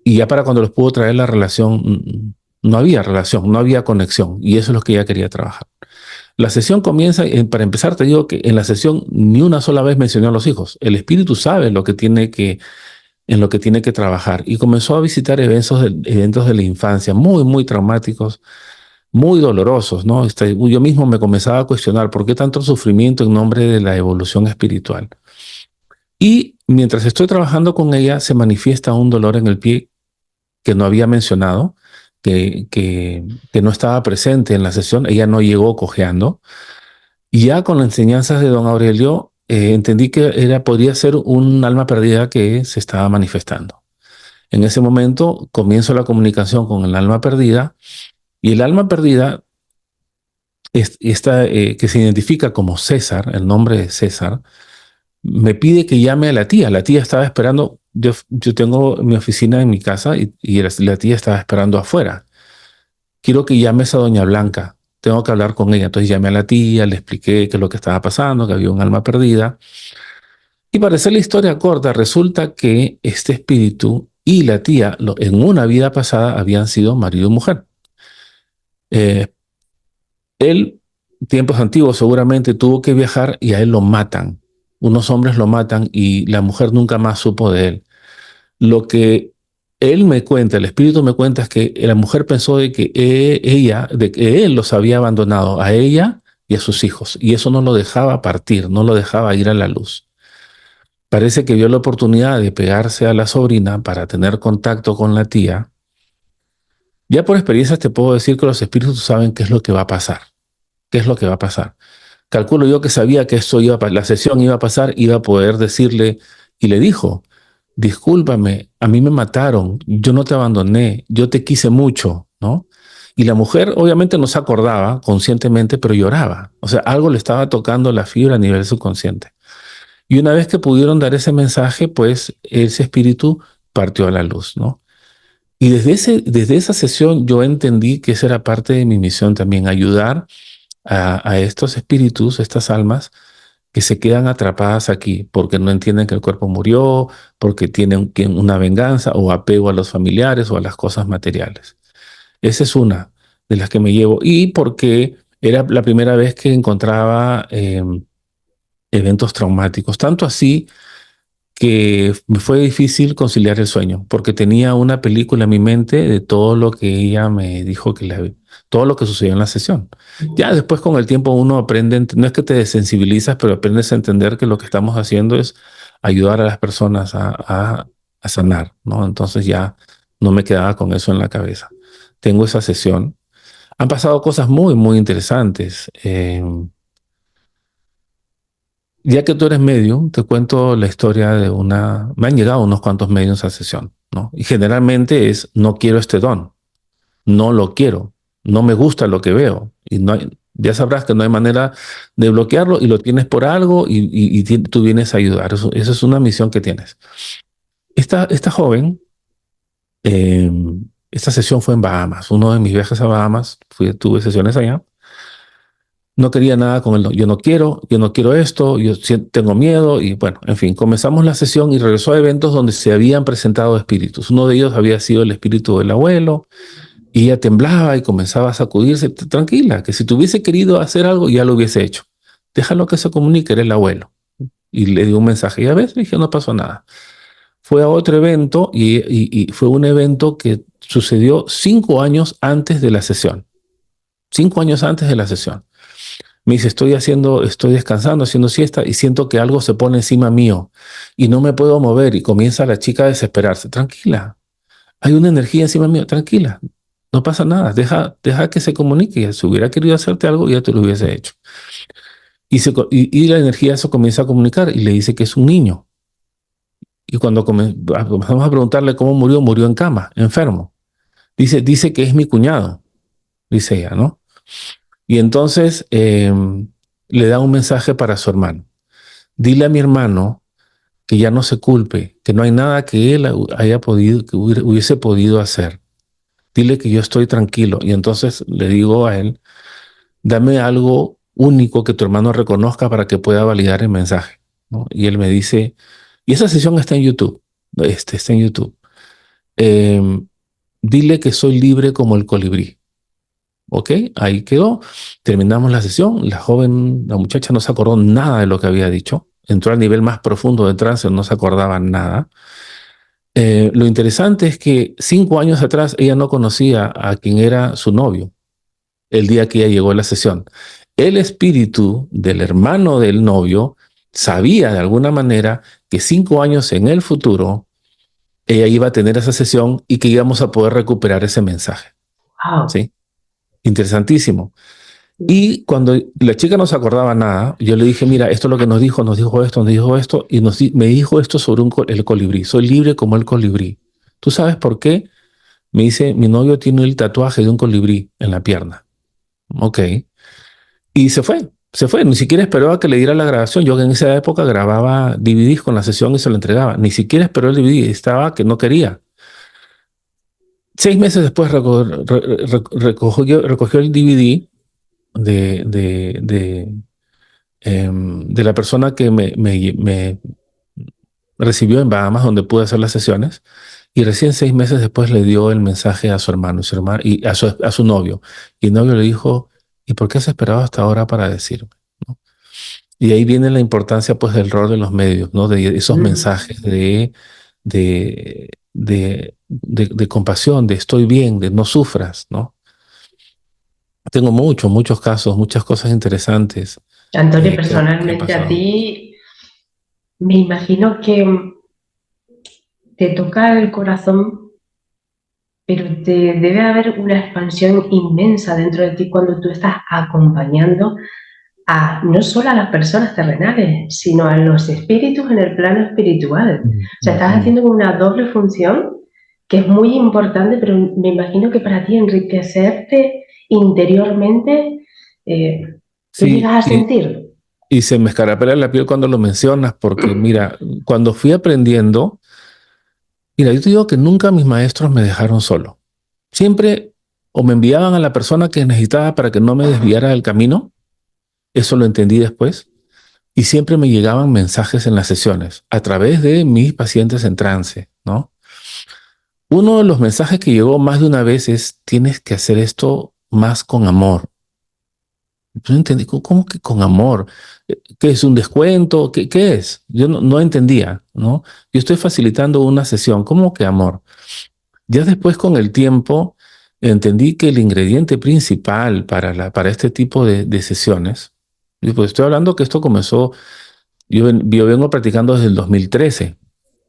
Y ya para cuando los pudo traer la relación, no había relación, no había conexión. Y eso es lo que ella quería trabajar. La sesión comienza, para empezar te digo que en la sesión ni una sola vez mencionó a los hijos. El espíritu sabe en lo que tiene que trabajar y comenzó a visitar eventos de la infancia muy, muy traumáticos, muy dolorosos, ¿no? Yo mismo me comenzaba a cuestionar por qué tanto sufrimiento en nombre de la evolución espiritual. Y mientras estoy trabajando con ella, se manifiesta un dolor en el pie que no había mencionado, que no estaba presente en la sesión. Ella no llegó cojeando. Y ya con las enseñanzas de don Aurelio, entendí que podría ser un alma perdida que se estaba manifestando. En ese momento comienzo la comunicación con el alma perdida y el alma perdida, que se identifica como César, el nombre de César, me pide que llame a la tía. La tía estaba esperando, yo tengo mi oficina en mi casa y la tía estaba esperando afuera. Quiero que llames a doña Blanca. Tengo que hablar con ella. Entonces llamé a la tía, le expliqué qué es lo que estaba pasando, que había un alma perdida. Y para hacer la historia corta, resulta que este espíritu y la tía en una vida pasada habían sido marido y mujer. Eh, Él, tiempos antiguos, seguramente tuvo que viajar y a él lo matan. Unos hombres lo matan y la mujer nunca más supo de él. Lo que él me cuenta, el espíritu me cuenta, es que la mujer pensó de que él los había abandonado a ella y a sus hijos, y eso no lo dejaba partir, no lo dejaba ir a la luz. Parece que vio la oportunidad de pegarse a la sobrina para tener contacto con la tía. Ya por experiencias te puedo decir que los espíritus saben qué es lo que va a pasar, qué es lo que va a pasar. Calculo yo que sabía que la sesión iba a pasar, iba a poder decirle, y le dijo: discúlpame, a mí me mataron, yo no te abandoné, yo te quise mucho, ¿no? Y la mujer obviamente no se acordaba conscientemente, pero lloraba. O sea, algo le estaba tocando la fibra a nivel subconsciente. Y una vez que pudieron dar ese mensaje, pues ese espíritu partió a la luz, ¿no? Y desde esa sesión yo entendí que esa era parte de mi misión también, ayudar a estos espíritus, estas almas, que se quedan atrapadas aquí porque no entienden que el cuerpo murió, porque tienen una venganza o apego a los familiares o a las cosas materiales. Esa es una de las que me llevo. Y porque era la primera vez que encontraba eventos traumáticos. Tanto así que me fue difícil conciliar el sueño, porque tenía una película en mi mente de todo lo que ella me dijo todo lo que sucedió en la sesión. Ya después con el tiempo uno aprende, no es que te desensibilizas, pero aprendes a entender que lo que estamos haciendo es ayudar a las personas a sanar, ¿no? Entonces ya no me quedaba con eso en la cabeza. Tengo esa sesión. Han pasado cosas muy, muy interesantes. Ya que tú eres medium, te cuento la historia de Me han llegado unos cuantos mediums a sesión, ¿no? Y generalmente es: no quiero este don, no lo quiero, no me gusta lo que veo. Y ya sabrás que no hay manera de bloquearlo y lo tienes por algo y tú vienes a ayudar. Eso es una misión que tienes. Esta joven, eh, esta sesión fue en Bahamas. Uno de mis viajes a Bahamas, tuve sesiones allá. No quería nada con él. Yo no quiero esto, tengo miedo y bueno, en fin, comenzamos la sesión y regresó a eventos donde se habían presentado espíritus. Uno de ellos había sido el espíritu del abuelo y ella temblaba y comenzaba a sacudirse. Tranquila, que si tuviese querido hacer algo ya lo hubiese hecho. Déjalo que se comunique, era el abuelo. Y le di un mensaje. Ya ves, le dije, no pasó nada. fue a otro evento y fue un evento que sucedió 5 años antes de la sesión. 5 años antes de la sesión. Me dice, estoy descansando, haciendo siesta y siento que algo se pone encima mío y no me puedo mover y comienza la chica a desesperarse. Tranquila, hay una energía encima mío, tranquila, no pasa nada, deja que se comunique. Si hubiera querido hacerte algo, ya te lo hubiese hecho. Y la energía se comienza a comunicar y le dice que es un niño. Y cuando comenzamos a preguntarle cómo murió, murió en cama, enfermo. Dice que es mi cuñado, dice ella, ¿no? Y entonces le da un mensaje para su hermano. Dile a mi hermano que ya no se culpe, que no hay nada que él haya podido, que hubiese podido hacer. Dile que yo estoy tranquilo. Y entonces le digo a él, dame algo único que tu hermano reconozca para que pueda validar el mensaje, ¿no? Y él me dice, y esa sesión está en YouTube, está en YouTube. Dile que soy libre como el colibrí. Ok, ahí quedó. Terminamos la sesión. La muchacha no se acordó nada de lo que había dicho. Entró al nivel más profundo de trance, no se acordaba nada. Lo interesante es que 5 años atrás ella no conocía a quien era su novio el día que ella llegó a la sesión. El espíritu del hermano del novio sabía de alguna manera que 5 años en el futuro ella iba a tener esa sesión y que íbamos a poder recuperar ese mensaje. Wow. ¿Sí? Interesantísimo. Y cuando la chica no se acordaba nada, yo le dije, mira, esto es lo que nos dijo esto, y me dijo esto sobre el colibrí. Soy libre como el colibrí. ¿Tú sabes por qué? Me dice, mi novio tiene el tatuaje de un colibrí en la pierna. Ok. Y se fue. Ni siquiera esperó a que le diera la grabación. Yo en esa época grababa DVDs con la sesión y se lo entregaba. Ni siquiera esperó el DVD, estaba que no quería. 6 meses después recogió el DVD de la persona que me recibió en Bahamas, donde pude hacer las sesiones, y recién 6 meses después le dio el mensaje a su hermano, y a su novio. Y el novio le dijo, ¿y por qué has esperado hasta ahora para decirme? ¿No? Y ahí viene la importancia, pues, del rol de los medios, ¿no? De esos mensajes de compasión, de estoy bien, de no sufras, ¿no? Tengo muchos casos, muchas cosas interesantes Antonio, que han personalmente a pasado. ti me imagino que te toca el corazón, pero te debe haber una expansión inmensa dentro de ti cuando tú estás acompañando a no solo a las personas terrenales, sino a los espíritus en el plano espiritual. O sea, estás haciendo una doble función que es muy importante, pero me imagino que para ti enriquecerte interiormente, ¿qué Sí, llegas a sentir? y se me escarapela la piel cuando lo mencionas, porque mira, cuando fui aprendiendo, mira, yo te digo que nunca mis maestros me dejaron solo. Siempre o me enviaban a la persona que necesitaba para que no me desviara del camino, eso lo entendí después, y siempre me llegaban mensajes en las sesiones a través de mis pacientes en trance, ¿no? Uno de los mensajes que llegó más de una vez es, tienes que hacer esto más con amor. Yo no entendí, ¿cómo que con amor? ¿Qué es un descuento? ¿Qué es? Yo no entendía, ¿no? Yo estoy facilitando una sesión, ¿cómo que amor? Ya después con el tiempo entendí que el ingrediente principal para este tipo de sesiones, y pues estoy hablando que esto comenzó, yo vengo practicando desde el 2013,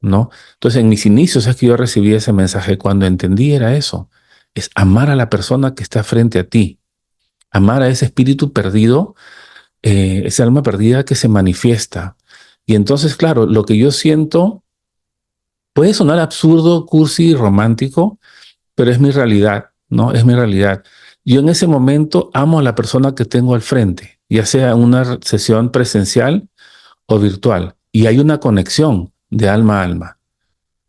¿no? Entonces en mis inicios es que yo recibí ese mensaje, cuando entendí era eso, es amar a la persona que está frente a ti, amar a ese espíritu perdido, esa alma perdida que se manifiesta. Y entonces, claro, lo que yo siento puede sonar absurdo, cursi, romántico, pero es mi realidad, ¿no? Es mi realidad. Yo en ese momento amo a la persona que tengo al frente, ya sea en una sesión presencial o virtual, y hay una conexión de alma a alma.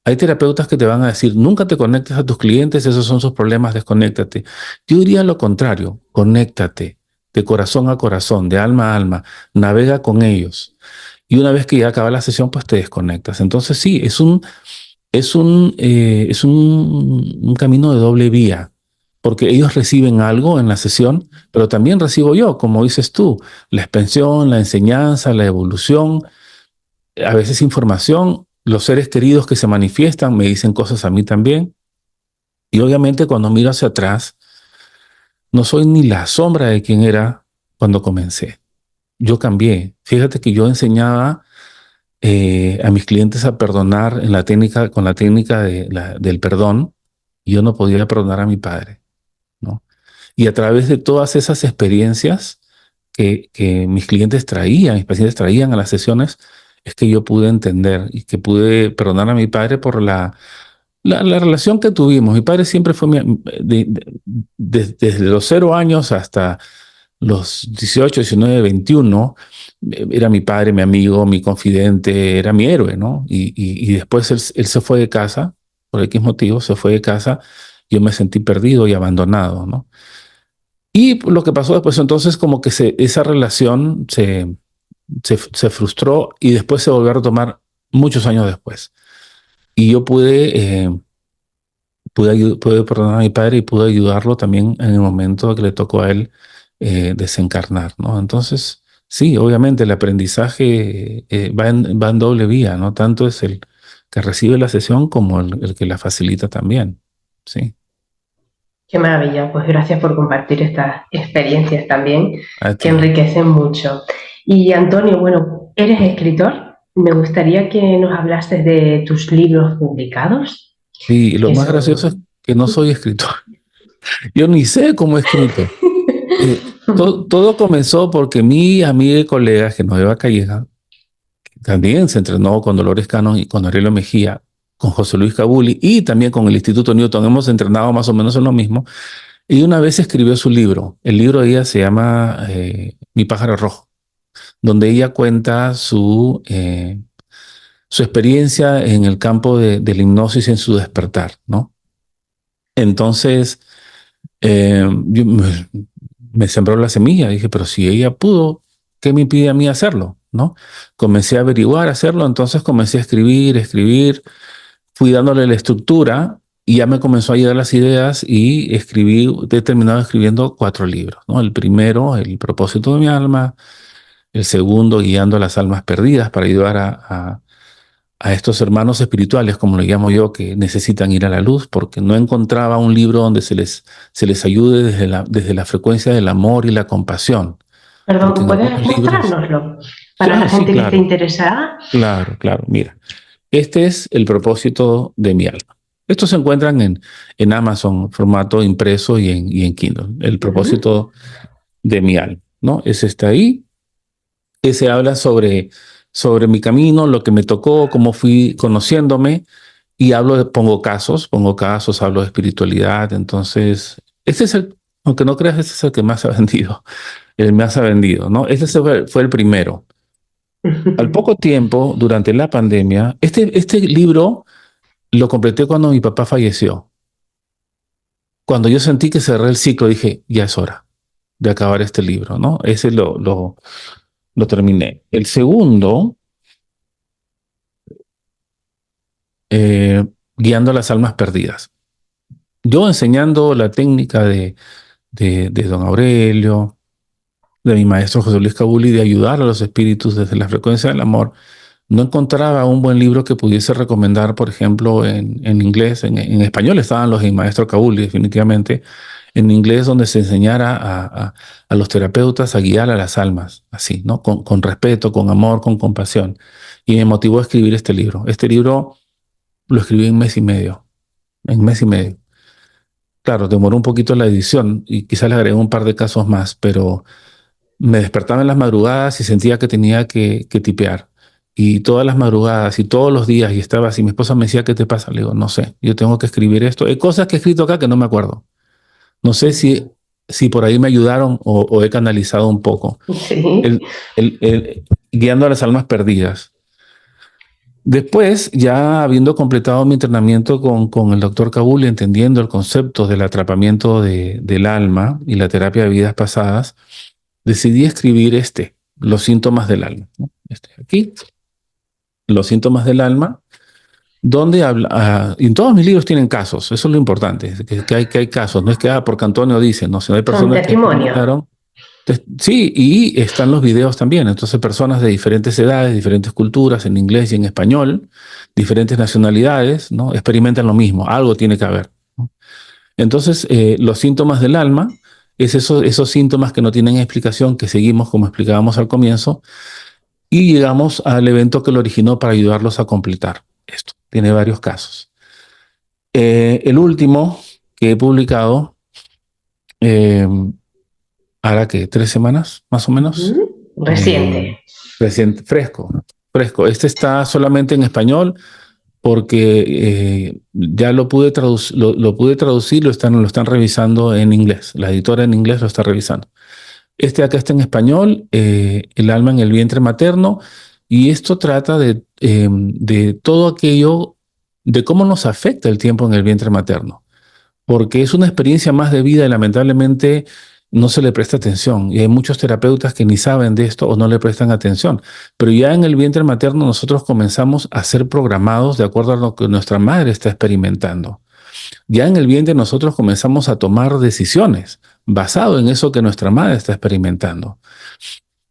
Hay terapeutas que te van a decir, nunca te conectes a tus clientes, esos son sus problemas, desconéctate. Yo diría lo contrario, conéctate de corazón a corazón, de alma a alma, navega con ellos. Y una vez que ya acaba la sesión, pues te desconectas. Entonces sí, es un camino de doble vía, porque ellos reciben algo en la sesión, pero también recibo yo, como dices tú, la expansión, la enseñanza, la evolución, a veces información, los seres queridos que se manifiestan me dicen cosas a mí también. Y obviamente cuando miro hacia atrás, no soy ni la sombra de quien era cuando comencé. Yo cambié. Fíjate que yo enseñaba a mis clientes a perdonar en la técnica, con la técnica del perdón, y yo no podía perdonar a mi padre, ¿no? Y a través de todas esas experiencias que mis clientes traían, mis pacientes traían a las sesiones, es que yo pude entender y que pude perdonar a mi padre por la relación que tuvimos. Mi padre siempre fue desde los 0 años hasta los 18, 19, 21, era mi padre, mi amigo, mi confidente, era mi héroe, ¿no? Y después él se fue de casa, por X motivo, se fue de casa, yo me sentí perdido y abandonado, ¿no? Y lo que pasó después, entonces, como que esa relación se frustró y después se volvió a retomar muchos años después. Y yo pude perdonar a mi padre y pude ayudarlo también en el momento que le tocó a él desencarnar, ¿no? Entonces, sí, obviamente el aprendizaje va en doble vía, ¿no? Tanto es el que recibe la sesión como el que la facilita también, ¿sí? Qué maravilla, pues gracias por compartir estas experiencias también A que ti. enriquecen mucho. Y Antonio, bueno, eres escritor. Me gustaría que nos hablases de tus libros publicados, Y lo que más gracioso es son... que no soy escritor. Yo ni sé cómo he escrito. Todo comenzó porque mi amiga y colega Genoveva Calleja también se entrenó con Dolores Cannon y con Aurelio Mejía, con José Luis Cabuli y también con el Instituto Newton. Hemos entrenado más o menos en lo mismo. Y una vez escribió su libro. El libro de ella se llama Mi pájaro rojo, donde ella cuenta su experiencia en el campo de la hipnosis en su despertar, ¿no? Entonces, me sembró la semilla. Dije, pero si ella pudo, ¿qué me impide a mí hacerlo? ¿No? Comencé a averiguar, a hacerlo, entonces comencé a escribir, fui dándole la estructura y ya me comenzó a llegar las ideas y he terminado escribiendo 4 libros, ¿no? El primero, El propósito de mi alma; el segundo, Guiando a las almas perdidas, para ayudar a estos hermanos espirituales, como lo llamo yo, que necesitan ir a la luz, porque no encontraba un libro donde se les ayude desde la frecuencia del amor y la compasión. Porque Perdón, en algunos ¿puedes libros... mostrárnoslo para la Sí, gente que esté claro, interesada? claro. Mira, este es El propósito de mi alma. Estos se encuentran en Amazon, formato impreso y en Kindle. El Ujú. propósito de mi alma, ¿no? Ese está ahí. Ese habla sobre mi camino, lo que me tocó, cómo fui conociéndome, y pongo casos, hablo de espiritualidad. Entonces, aunque no creas, este es el que más ha vendido, el más ha vendido, ¿no? Fue el primero. Al poco tiempo, durante la pandemia, este libro lo completé cuando mi papá falleció. Cuando yo sentí que cerré el ciclo, dije, ya es hora de acabar este libro, ¿no? Ese lo terminé. El segundo, eh, Guiando a las almas perdidas. Yo enseñando la técnica de don Aurelio, de mi maestro José Luis Cabuli, de ayudar a los espíritus desde la frecuencia del amor, no encontraba un buen libro que pudiese recomendar, por ejemplo, en inglés. En español estaban los de mi maestro Cabuli, definitivamente. En inglés, donde se enseñara a los terapeutas a guiar a las almas, así, ¿no? Con respeto, con amor, con compasión. Y me motivó a escribir este libro. Este libro lo escribí en mes y medio. En mes y medio. Claro, demoró un poquito la edición y quizás le agregué un par de casos más, pero me despertaba en las madrugadas y sentía que tenía que tipear. Y todas las madrugadas y todos los días, y estaba así. Mi esposa me decía, ¿qué te pasa? Le digo, no sé, yo tengo que escribir esto. Hay cosas que he escrito acá que no me acuerdo. No sé si por ahí me ayudaron o he canalizado un poco. Sí. Guiando a las almas perdidas. Después, ya habiendo completado mi entrenamiento con el doctor Kabul, entendiendo el concepto del atrapamiento del alma y la terapia de vidas pasadas, decidí escribir Los síntomas del alma, ¿no? Aquí, Los síntomas del alma, donde habla, y en todos mis libros tienen casos. Eso es lo importante, que hay casos. No es que, porque Antonio dice, no, sino hay Son personas que testimonios. experimentaron. Sí, y están los videos también. Entonces, personas de diferentes edades, diferentes culturas, en inglés y en español, diferentes nacionalidades, ¿no? Experimentan lo mismo. Algo tiene que haber, ¿no? Entonces, los síntomas del alma es esos síntomas que no tienen explicación, que seguimos como explicábamos al comienzo, y llegamos al evento que lo originó para ayudarlos a completar esto. Tiene varios casos. El último que he publicado, eh, hará que 3 semanas, más o menos. Eh, Reciente. Reciente, fresco, fresco. Este está solamente en español porque ya lo pude traducir, lo están revisando en inglés. La editora en inglés lo está revisando. Este acá está en español, El alma en el vientre materno, y esto trata de todo aquello, de cómo nos afecta el tiempo en el vientre materno, porque es una experiencia más de vida y lamentablemente no se le presta atención. Y hay muchos terapeutas que ni saben de esto o no le prestan atención. Pero ya en el vientre materno nosotros comenzamos a ser programados de acuerdo a lo que nuestra madre está experimentando. Ya en el vientre nosotros comenzamos a tomar decisiones basado en eso que nuestra madre está experimentando.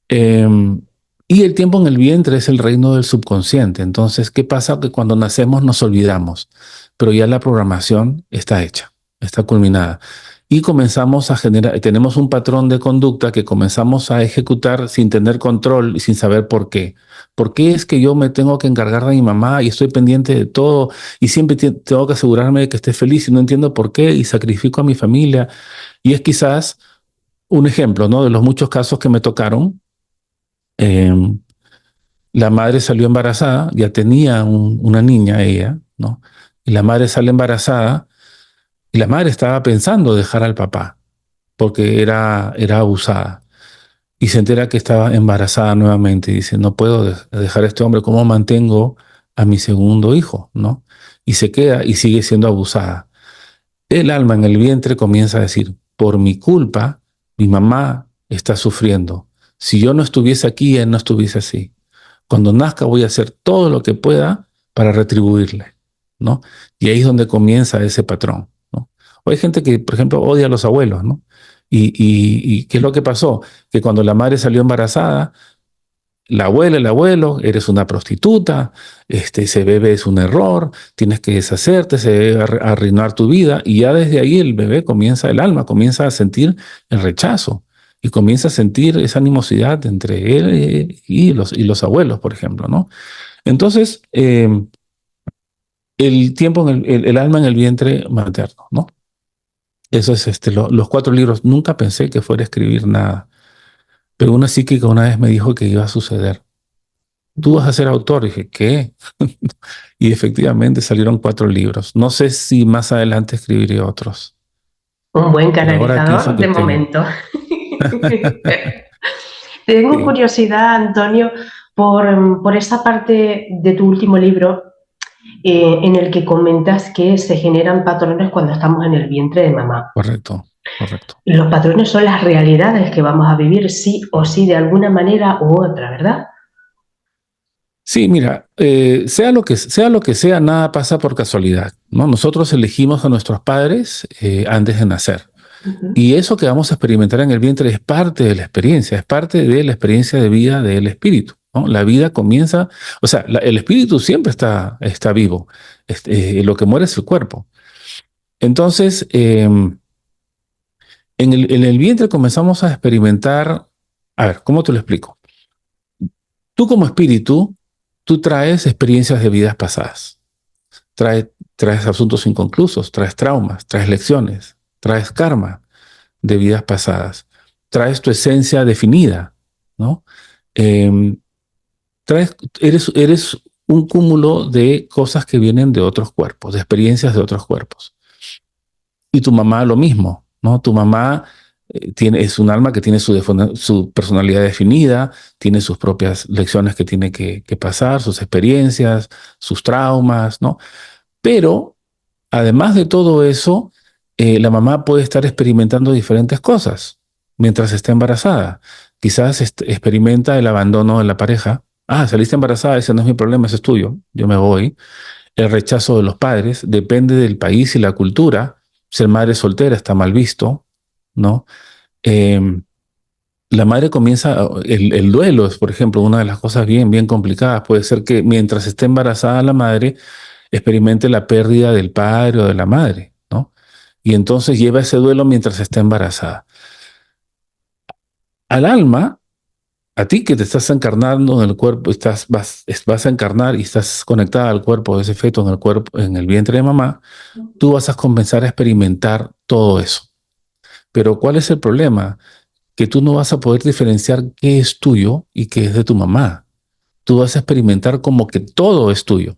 Em, y el tiempo en el vientre es el reino del subconsciente. Entonces, ¿qué pasa? Que cuando nacemos nos olvidamos, pero ya la programación está hecha, está culminada. Y comenzamos a generar, tenemos un patrón de conducta que comenzamos a ejecutar sin tener control y sin saber por qué. ¿Por qué es que yo me tengo que encargar de mi mamá y estoy pendiente de todo y siempre tengo que asegurarme de que esté feliz y no entiendo por qué y sacrifico a mi familia? Y es quizás un ejemplo, ¿no? De los muchos casos que me tocaron. Eh, la madre salió embarazada, ya tenía una niña ella, ¿no? Y la madre sale embarazada y la madre estaba pensando dejar al papá porque era abusada. Y se entera que estaba embarazada nuevamente y dice, no puedo dejar a este hombre, ¿cómo mantengo a mi segundo hijo? ¿No? Y se queda y sigue siendo abusada. El alma en el vientre comienza a decir, por mi culpa, mi mamá está sufriendo. Si yo no estuviese aquí, él no estuviese así. Cuando nazca voy a hacer todo lo que pueda para retribuirle, ¿no? Y ahí es donde comienza ese patrón, ¿no? O hay gente que, por ejemplo, odia a los abuelos, ¿no? Y ¿qué es lo que pasó? Que cuando la madre salió embarazada, la abuela, el abuelo, eres una prostituta, ese bebé es un error, tienes que deshacerte, se debe arruinar tu vida, y ya desde ahí el bebé comienza, el alma comienza a sentir el rechazo y comienza a sentir esa animosidad entre él y los abuelos, por ejemplo, ¿no? Entonces, el tiempo, el alma en el vientre materno, ¿no? Eso es los 4 libros. Nunca pensé que fuera a escribir nada, pero una psíquica una vez me dijo que iba a suceder. Tú vas a ser autor. Dije, ¿qué? Y efectivamente salieron 4 libros. No sé si más adelante escribiré otros. Un buen Por ahora aquí es el canalizador que de tengo. momento. Tengo Sí, curiosidad, Antonio, por esa parte de tu último libro en el que comentas que se generan patrones cuando estamos en el vientre de mamá. correcto, correcto. Los patrones son las realidades que vamos a vivir sí o sí de alguna manera u otra, ¿verdad? Sí, mira, sea lo que sea, nada pasa por casualidad, ¿no? Nosotros elegimos a nuestros padres antes de nacer. Uh-huh. Y eso que vamos a experimentar en el vientre es parte de la experiencia, es parte de la experiencia de vida del espíritu, ¿no? La vida comienza, o sea, el espíritu siempre está vivo. Lo que muere es el cuerpo. Entonces, en el vientre comenzamos a experimentar, a ver, ¿cómo te lo explico? Tú como espíritu, tú traes experiencias de vidas pasadas, traes asuntos inconclusos, traes traumas, traes lecciones, traes karma de vidas pasadas, traes tu esencia definida, ¿no? Em, traes, eres un cúmulo de cosas que vienen de otros cuerpos, de experiencias de otros cuerpos. Y tu mamá lo mismo, ¿no? Tu mamá es un alma que tiene su personalidad definida, tiene sus propias lecciones que tiene que pasar, sus experiencias, sus traumas, ¿no? Pero además de todo eso, la mamá puede estar experimentando diferentes cosas mientras está embarazada. Quizás experimenta el abandono de la pareja. Ah, saliste embarazada, ese no es mi problema, ese es tuyo, yo me voy. El rechazo de los padres depende del país y la cultura. Ser madre soltera está mal visto, ¿no? Eh, la madre comienza, el duelo es, por ejemplo, una de las cosas bien, bien complicadas. Puede ser que mientras esté embarazada la madre, experimente la pérdida del padre o de la madre, ¿no? Y entonces lleva ese duelo mientras está embarazada. Al alma, a ti que te estás encarnando en el cuerpo, vas a encarnar y estás conectada al cuerpo de ese feto en el cuerpo, en el vientre de mamá, tú vas a comenzar a experimentar todo eso. Pero ¿cuál es el problema? Que tú no vas a poder diferenciar qué es tuyo y qué es de tu mamá. Tú vas a experimentar como que todo es tuyo.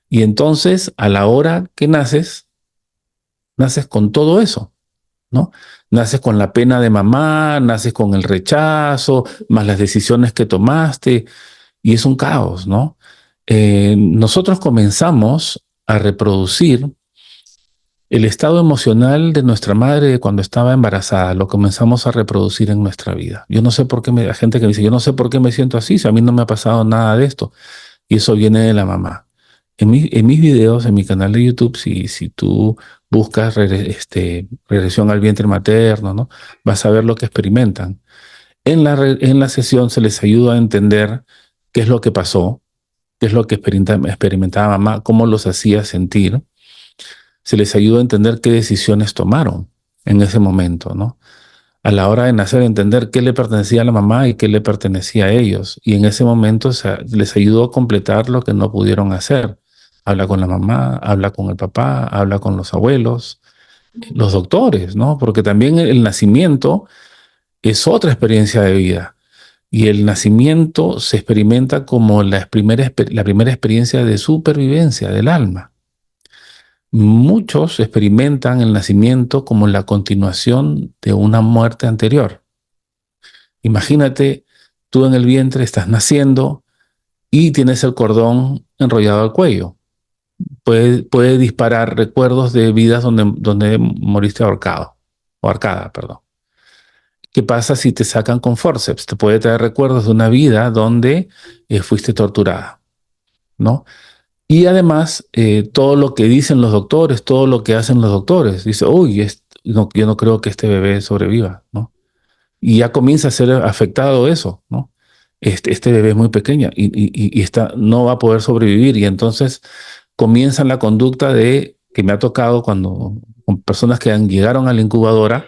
Y entonces, a la hora que naces, naces con todo eso, ¿no? Naces con la pena de mamá, naces con el rechazo, más las decisiones que tomaste, y es un caos, ¿no? Nosotros comenzamos a reproducir el estado emocional de nuestra madre cuando estaba embarazada, lo comenzamos a reproducir en nuestra vida. Yo no sé por qué hay gente que me dice, yo no sé por qué me siento así, si a mí no me ha pasado nada de esto. Y eso viene de la mamá. En mis videos, en mi canal de YouTube, si tú buscas regresión al vientre materno, ¿no? Vas a ver lo que experimentan. En la sesión se les ayuda a entender qué es lo que pasó, qué es lo que experimentaba mamá, cómo los hacía sentir. Se les ayuda a entender qué decisiones tomaron en ese momento, ¿no? A la hora de nacer, entender qué le pertenecía a la mamá y qué le pertenecía a ellos. Y en ese momento les ayudó a completar lo que no pudieron hacer. Habla con la mamá, habla con el papá, habla con los abuelos, los doctores, ¿no? Porque también el nacimiento es otra experiencia de vida. Y el nacimiento se experimenta como la primera experiencia de supervivencia del alma. Muchos experimentan el nacimiento como la continuación de una muerte anterior. Imagínate, tú en el vientre estás naciendo y tienes el cordón enrollado al cuello. Puede disparar recuerdos de vidas donde moriste ahorcado, o ahorcada, perdón. ¿Qué pasa si te sacan con forceps? Te puede traer recuerdos de una vida donde fuiste torturada, ¿no? Y además, todo lo que dicen los doctores, todo lo que hacen los doctores, dice, uy, no, yo no creo que este bebé sobreviva, ¿no? Y ya comienza a ser afectado eso, ¿no? Este bebé es muy pequeña y no va a poder sobrevivir. Y entonces comienza la conducta que me ha tocado con personas que llegaron a la incubadora,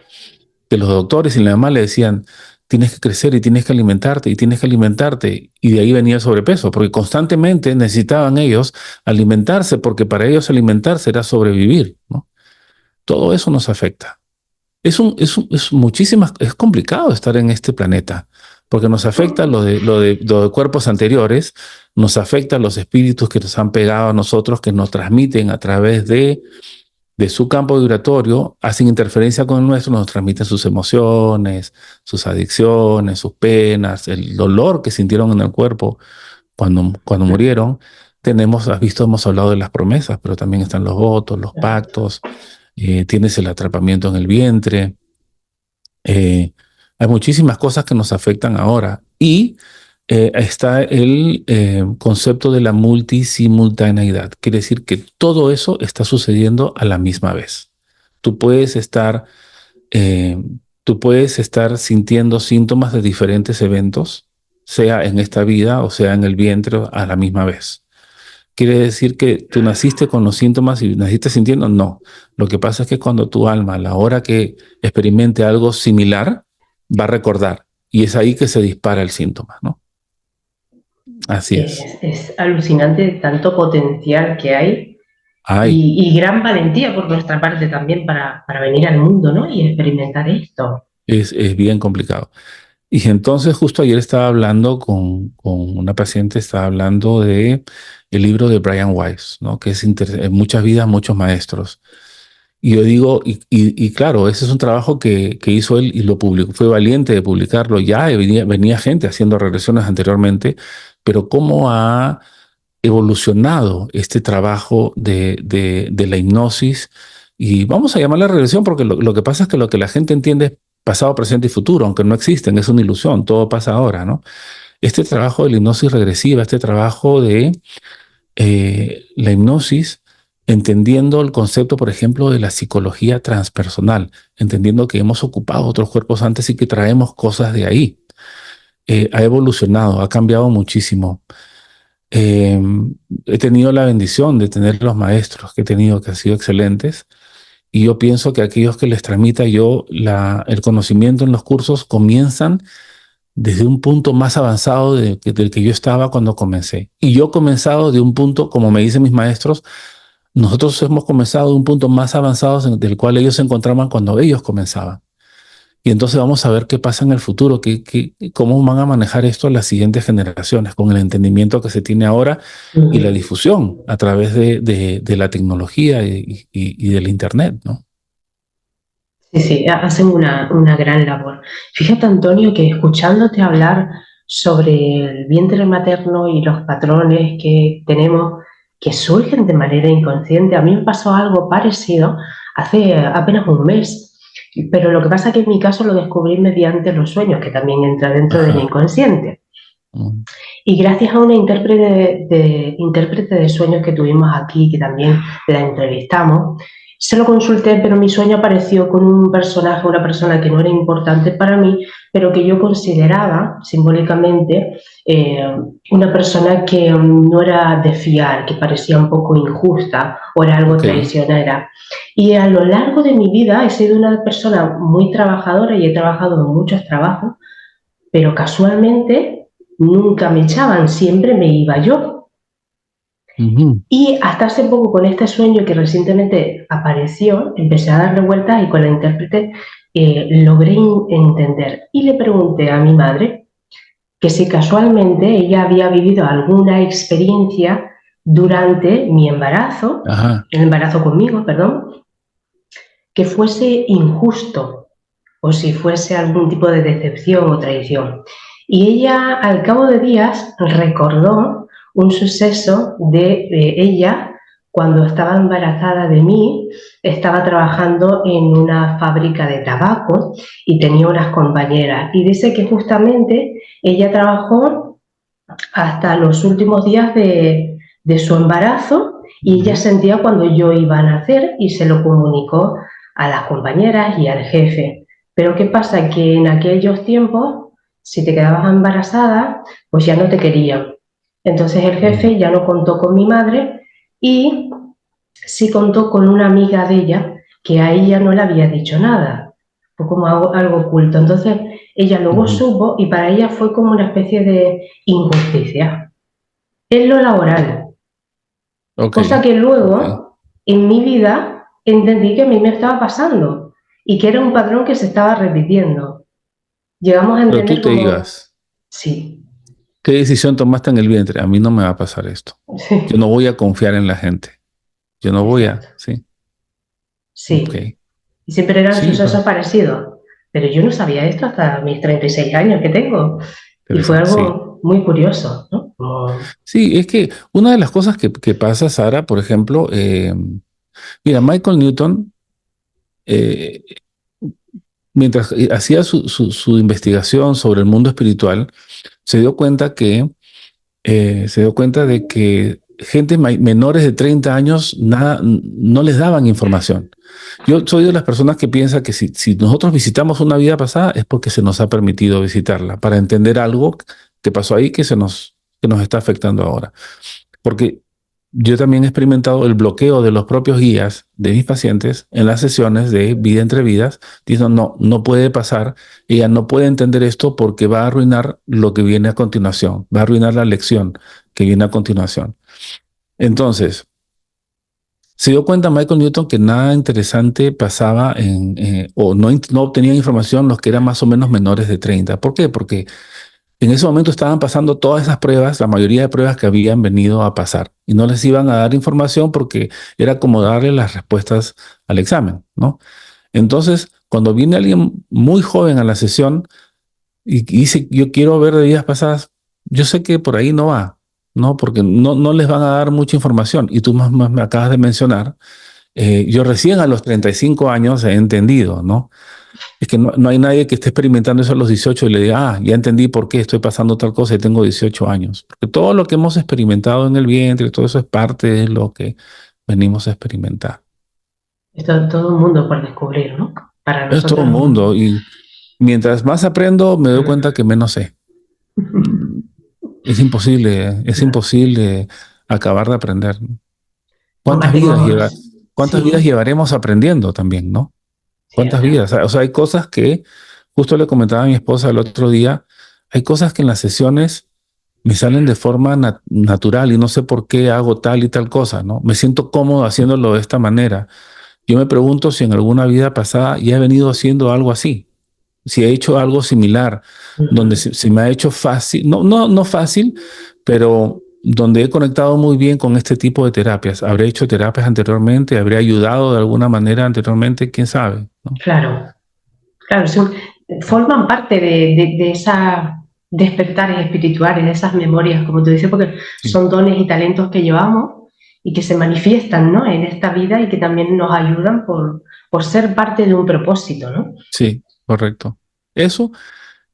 que los doctores y la mamá le decían, tienes que crecer y tienes que alimentarte y tienes que alimentarte. Y de ahí venía el sobrepeso, porque constantemente necesitaban ellos alimentarse, porque para ellos alimentarse era sobrevivir, ¿no? Todo eso nos afecta. Es complicado estar en este planeta, porque nos afecta lo de cuerpos anteriores, nos afecta los espíritus que nos han pegado a nosotros, que nos transmiten a través de su campo vibratorio, hacen interferencia con el nuestro, nos transmiten sus emociones, sus adicciones, sus penas, el dolor que sintieron en el cuerpo cuando murieron. Hemos hablado de las promesas, pero también están los votos, los pactos, tienes el atrapamiento en el vientre. Hay muchísimas cosas que nos afectan ahora y está el concepto de la multisimultaneidad. Quiere decir que todo eso está sucediendo a la misma vez. Tú puedes estar, eh, tú puedes estar sintiendo síntomas de diferentes eventos, sea en esta vida o sea en el vientre a la misma vez. ¿Quiere decir que tú naciste con los síntomas y naciste sintiendo? No. Lo que pasa es que cuando tu alma, a la hora que experimente algo similar, va a recordar. Y es ahí que se dispara el síntoma, ¿no? Así es. Es alucinante tanto potencial que hay Ay, y gran valentía por nuestra parte también para venir al mundo, ¿no? Y experimentar esto. es bien complicado. Y entonces justo ayer estaba hablando con una paciente, estaba hablando de el libro de Brian Weiss, ¿no? Que es Muchas vidas, muchos maestros. Y yo digo, y claro, ese es un trabajo que hizo él y lo publicó, fue valiente de publicarlo ya, y venía gente haciendo regresiones anteriormente, pero cómo ha evolucionado este trabajo de la hipnosis, y vamos a llamarla regresión porque lo que pasa es que lo que la gente entiende es pasado, presente y futuro, aunque no existen, es una ilusión, todo pasa ahora, ¿no? Este trabajo de la hipnosis regresiva, este trabajo de la hipnosis entendiendo el concepto, por ejemplo, de la psicología transpersonal, entendiendo que hemos ocupado otros cuerpos antes y que traemos cosas de ahí. Ha evolucionado, ha cambiado muchísimo. Eh, He tenido la bendición de tener los maestros que he tenido que han sido excelentes, y yo pienso que aquellos que les tramita yo el conocimiento en los cursos comienzan desde un punto más avanzado del que yo estaba cuando comencé. Y yo he comenzado de un punto, como me dicen mis maestros, nosotros hemos comenzado de un punto más avanzado del cual ellos se encontraban cuando ellos comenzaban. Y entonces vamos a ver qué pasa en el futuro, cómo van a manejar esto las siguientes generaciones, con el entendimiento que se tiene ahora y la difusión a través de la tecnología y del Internet, ¿no? Sí, sí, hacen una gran labor. Fíjate, Antonio, que escuchándote hablar sobre el vientre materno y los patrones que tenemos que surgen de manera inconsciente, a mí me pasó algo parecido hace apenas un mes, pero lo que pasa es que en mi caso lo descubrí mediante los sueños, que también entra dentro del Ajá. inconsciente. Mm. Y gracias a una intérprete de sueños que tuvimos aquí, que también la entrevistamos, se lo consulté, pero mi sueño apareció con un personaje, una persona que no era importante para mí, pero que yo consideraba simbólicamente una persona que no era de fiar, que parecía un poco injusta o era algo Ok. traicionera. Y a lo largo de mi vida he sido una persona muy trabajadora y he trabajado en muchos trabajos, pero casualmente nunca me echaban, siempre me iba yo. Ujú. Y hasta hace poco, con este sueño que recientemente apareció, empecé a darle vueltas y con la intérprete logré entender. Y le pregunté a mi madre que si casualmente ella había vivido alguna experiencia durante mi embarazo, Ajá. el embarazo conmigo, perdón, que fuese injusto o si fuese algún tipo de decepción o traición. Y ella, al cabo de días, recordó un suceso de ella cuando estaba embarazada de mí, estaba trabajando en una fábrica de tabaco y tenía unas compañeras. Y dice que justamente ella trabajó hasta los últimos días de su embarazo y ella Ujú. sentía cuando yo iba a nacer y se lo comunicó a las compañeras y al jefe. Pero ¿qué pasa? Que en aquellos tiempos, si te quedabas embarazada, pues ya no te querían. Entonces el Mm. jefe ya no contó con mi madre y sí contó con una amiga de ella que a ella no le había dicho nada. Fue como algo oculto. Entonces ella luego Ujú. supo y para ella fue como una especie de injusticia en lo laboral. Ok. Cosa que Ok. luego en mi vida entendí que a mí me estaba pasando y que era un patrón que se estaba repitiendo. Llegamos a Pero tú entender te como, ibas. sí, ¿Qué decisión tomaste en el vientre? A mí no me va a pasar esto. Yo no sí, voy a confiar en la gente. Yo no voy exacto, a, sí. sí. Ok. Y siempre eran Sí, sucesos parecidos. Pero yo no sabía esto hasta mis 36 años que tengo. Y fue interesante, sí. algo muy curioso, ¿no? Como, Sí, es que una de las cosas que pasa, Sara, por ejemplo, mira, Michael Newton, eh, mientras hacía su investigación sobre el mundo espiritual, se dio cuenta se dio cuenta de que gente menores de 30 años no les daban información. Yo soy de las personas que piensa que si nosotros visitamos una vida pasada es porque se nos ha permitido visitarla para entender algo que pasó ahí que nos está afectando ahora. Porque yo también he experimentado el bloqueo de los propios guías de mis pacientes en las sesiones de vida entre vidas, diciendo, no, no puede pasar, ella no puede entender esto porque va a arruinar lo que viene a continuación, va a arruinar la lección que viene a continuación. Entonces, se dio cuenta Michael Newton que nada interesante pasaba o no obtenían información los que eran más o menos menores de 30. ¿Por qué? Porque en ese momento estaban pasando todas esas pruebas, la mayoría de pruebas que habían venido a pasar, y no les iban a dar información porque era como darle las respuestas al examen, ¿no? Entonces, cuando viene alguien muy joven a la sesión y dice, yo quiero ver de vidas pasadas, yo sé que por ahí no va, ¿no? Porque no les van a dar mucha información. Y tú más me acabas de mencionar, yo recién a los 35 años he entendido, ¿no? Es que no hay nadie que esté experimentando eso a los 18 y le diga, ya entendí por qué estoy pasando tal cosa y tengo 18 años. Porque todo lo que hemos experimentado en el vientre, todo eso es parte de lo que Venimos a experimentar. Esto todo el mundo por descubrir, ¿no? Para Es todo nosotros. el mundo. Y mientras más aprendo, me doy cuenta que menos sé. Es imposible acabar de aprender, ¿no? Compartimos. ¿Cuántas vidas Sí, llevaremos aprendiendo también, ¿no? ¿Cuántas cierto. vidas? O sea, hay cosas que, justo le comentaba a mi esposa el otro día, hay cosas que en las sesiones me salen de forma natural y no sé por qué hago tal y tal cosa, ¿no? Me siento cómodo haciéndolo de esta manera. Yo me pregunto si en alguna vida pasada ya he venido haciendo algo así, si he hecho algo similar, donde Ujú. se me ha hecho fácil, no fácil, pero donde he conectado muy bien con este tipo de terapias. Habré hecho terapias anteriormente, habré ayudado de alguna manera anteriormente, quién sabe, ¿no? Claro, claro, forman parte de esas despertares espirituales, de esas memorias, como tú dices, porque Sí, son dones y talentos que llevamos y que se manifiestan, ¿no? En esta vida y que también nos ayudan por ser parte de un propósito, ¿no? sí, correcto. Eso.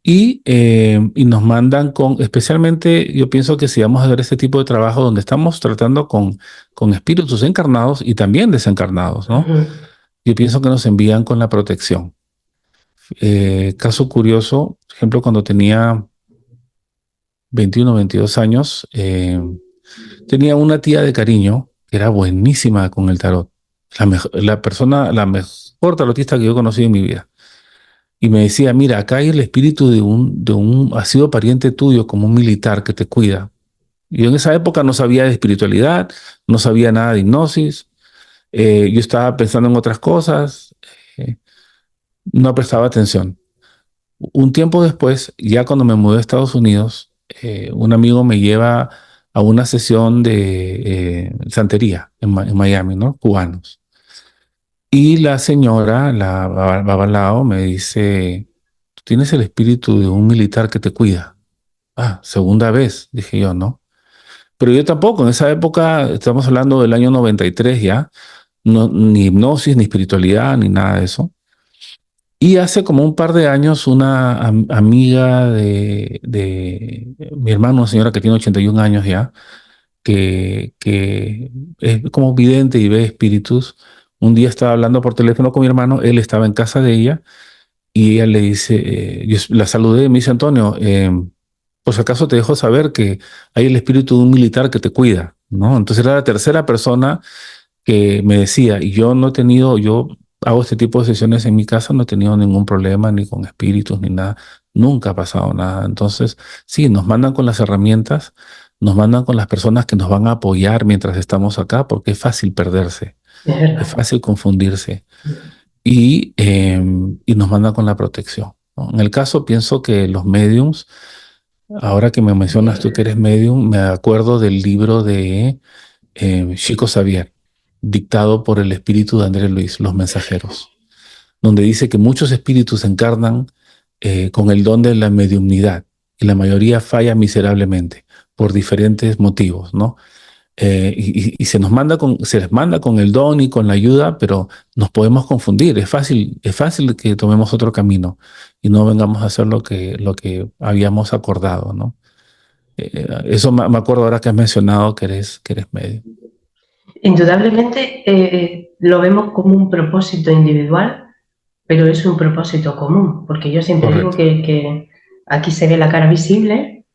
Y nos mandan con, especialmente yo pienso que si vamos a hacer este tipo de trabajo donde estamos tratando con espíritus encarnados y también desencarnados, ¿no? Ujú. Yo pienso que nos envían con la protección. Caso curioso, por ejemplo, cuando tenía 21 22 años, tenía una tía de cariño que era buenísima con el tarot. La mejor tarotista que yo he conocido en mi vida. Y me decía, mira, acá hay el espíritu ha sido pariente tuyo como un militar que te cuida. Yo en esa época no sabía de espiritualidad, no sabía nada de hipnosis, yo estaba pensando en otras cosas, eh, no prestaba atención. Un tiempo después, ya cuando me mudé a Estados Unidos, un amigo me lleva a una sesión de santería en Miami, ¿no? Cubanos. Y la señora, la Babalao, me dice, tú tienes el espíritu de un militar que te cuida. Ah, segunda vez, dije yo, ¿no? Pero yo tampoco, en esa época, estamos hablando del año 93 ya, no, ni hipnosis, ni espiritualidad, ni nada de eso. Y hace como un par de años, una amiga de mi hermano, una señora que tiene 81 años ya, que es como vidente y ve espíritus, un día estaba hablando por teléfono con mi hermano, él estaba en casa de ella y ella le dice, yo la saludé y me dice, Antonio, por si acaso te dejo saber que hay el espíritu de un militar que te cuida, ¿no? Entonces era la tercera persona que me decía, y yo no he tenido, yo hago este tipo de sesiones en mi casa, no he tenido ningún problema ni con espíritus ni nada, nunca ha pasado nada. Entonces, sí, nos mandan con las herramientas, nos mandan con las personas que nos van a apoyar mientras estamos acá, porque es fácil perderse, Es es verdad. fácil confundirse y nos mandan con la protección, ¿no? En el caso, pienso que los mediums, ahora que me mencionas tú que eres medium, me acuerdo del libro de Chico Xavier, dictado por el espíritu de Andrés Luis, Los Mensajeros, donde dice que muchos espíritus encarnan con el don de la mediumnidad y la mayoría falla miserablemente por diferentes motivos, ¿no? Y se les manda con el don y con la ayuda, pero nos podemos confundir. Es fácil que tomemos otro camino y no vengamos a hacer lo que habíamos acordado, ¿no? Eso me acuerdo ahora que has mencionado que eres medio. Indudablemente lo vemos como un propósito individual, pero es un propósito común, porque yo siempre digo Correcto. que aquí se ve la cara visible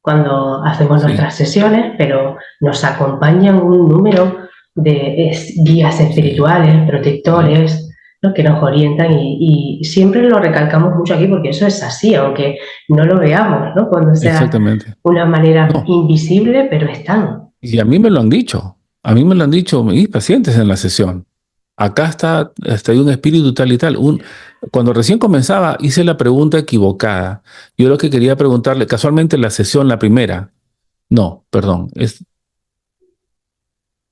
cuando hacemos Sí, nuestras sesiones, pero nos acompañan un número de guías sí, espirituales, sí, protectores, ¿no? Que nos orientan y siempre lo recalcamos mucho aquí porque eso es así, aunque no lo veamos, ¿no? Cuando sea exactamente. una manera No, invisible, pero están. y a mí me lo han dicho. A mí me lo han dicho mis pacientes en la sesión. Acá está hay un espíritu tal y tal. Cuando recién comenzaba, hice la pregunta equivocada. Yo lo que quería preguntarle, casualmente la sesión, la primera, no, perdón,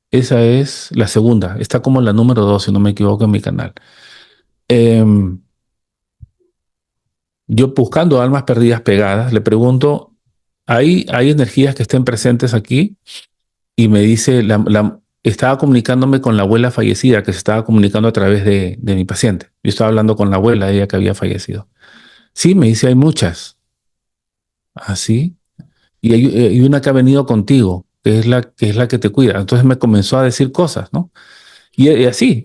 esa es la segunda. Está como la número 2, si no me equivoco, en mi canal. Em, yo buscando almas perdidas pegadas, le pregunto, ¿hay energías que estén presentes aquí? Y me dice, estaba comunicándome con la abuela fallecida, que se estaba comunicando a través de mi paciente. Yo estaba hablando con la abuela, ella que había fallecido. Sí, me dice, hay muchas. ¿Ah, sí? Y hay una que ha venido contigo, que es la que te cuida. Entonces me comenzó a decir cosas, ¿no? Y así,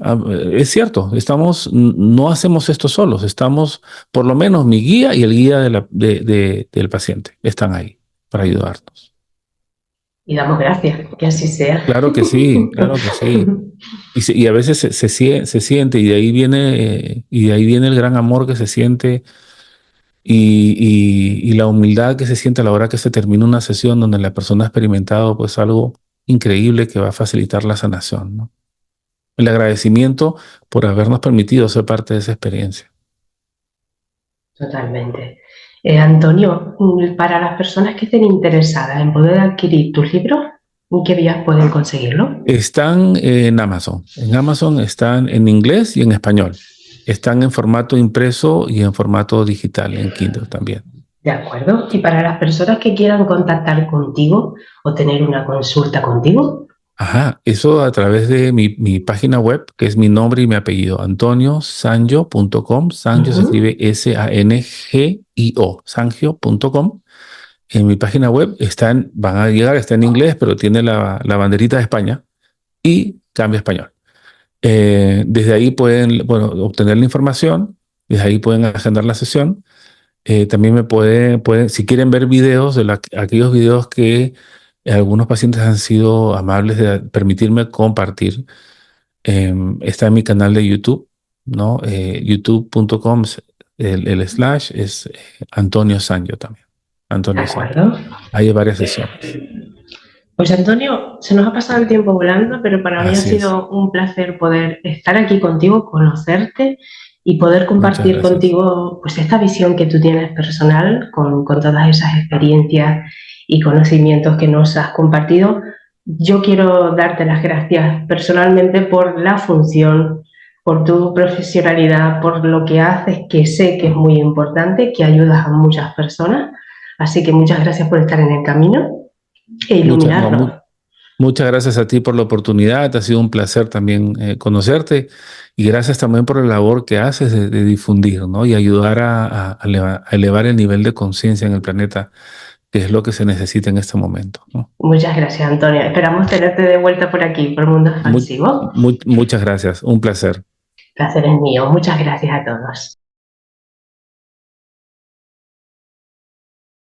es cierto, no hacemos esto solos, estamos, por lo menos mi guía y el guía del paciente están ahí para ayudarnos. Y damos gracias, que así sea. Claro que sí, claro que sí. Y a veces se siente, y de ahí viene el gran amor que se siente y la humildad que se siente a la hora que se termina una sesión donde la persona ha experimentado pues algo increíble que va a facilitar la sanación, ¿no? El agradecimiento por habernos permitido ser parte de esa experiencia. Totalmente. Antonio, para las personas que estén interesadas en poder adquirir tus libros, ¿en qué vías pueden conseguirlo? Están en Amazon. En Amazon están en inglés y en español. Están en formato impreso y en formato digital, en Kindle también. De acuerdo. Y para las personas que quieran contactar contigo o tener una consulta contigo. Ajá, eso a través de mi página web, que es mi nombre y mi apellido, antoniosanjo.com. Sanjo se escribe Sangio, sangio.com. En mi página web van a llegar, está en inglés, pero tiene la banderita de España y cambia a español. Desde ahí pueden, bueno, obtener la información, desde ahí pueden agendar la sesión. También si quieren ver videos, aquellos videos que algunos pacientes han sido amables de permitirme compartir, está en mi canal de YouTube, ¿no? YouTube.com, el slash es Antonio Sanjo también. De Antonio Sanjo. acuerdo. Hay varias sesiones. Pues Antonio, se nos ha pasado el tiempo volando, pero para mí ha Así es. sido un placer poder estar aquí contigo, conocerte y poder Muchas compartir gracias. contigo pues esta visión que tú tienes personal con todas esas experiencias y conocimientos que nos has compartido. Yo quiero darte las gracias personalmente por la función, por tu profesionalidad, por lo que haces, que sé que es muy importante, que ayudas a muchas personas. Así que muchas gracias por estar en el camino e Muchas, no, iluminarnos. muchas gracias a ti por la oportunidad. Ha sido un placer también conocerte y gracias también por la labor que haces de difundir, ¿no? Y ayudar a elevar el nivel de conciencia en el planeta, que es lo que se necesita en este momento, ¿no? Muchas gracias, Antonio. Esperamos tenerte de vuelta por aquí, por Mundo Expansivo. Muchas gracias. Un placer. Placer es mío. Muchas gracias a todos.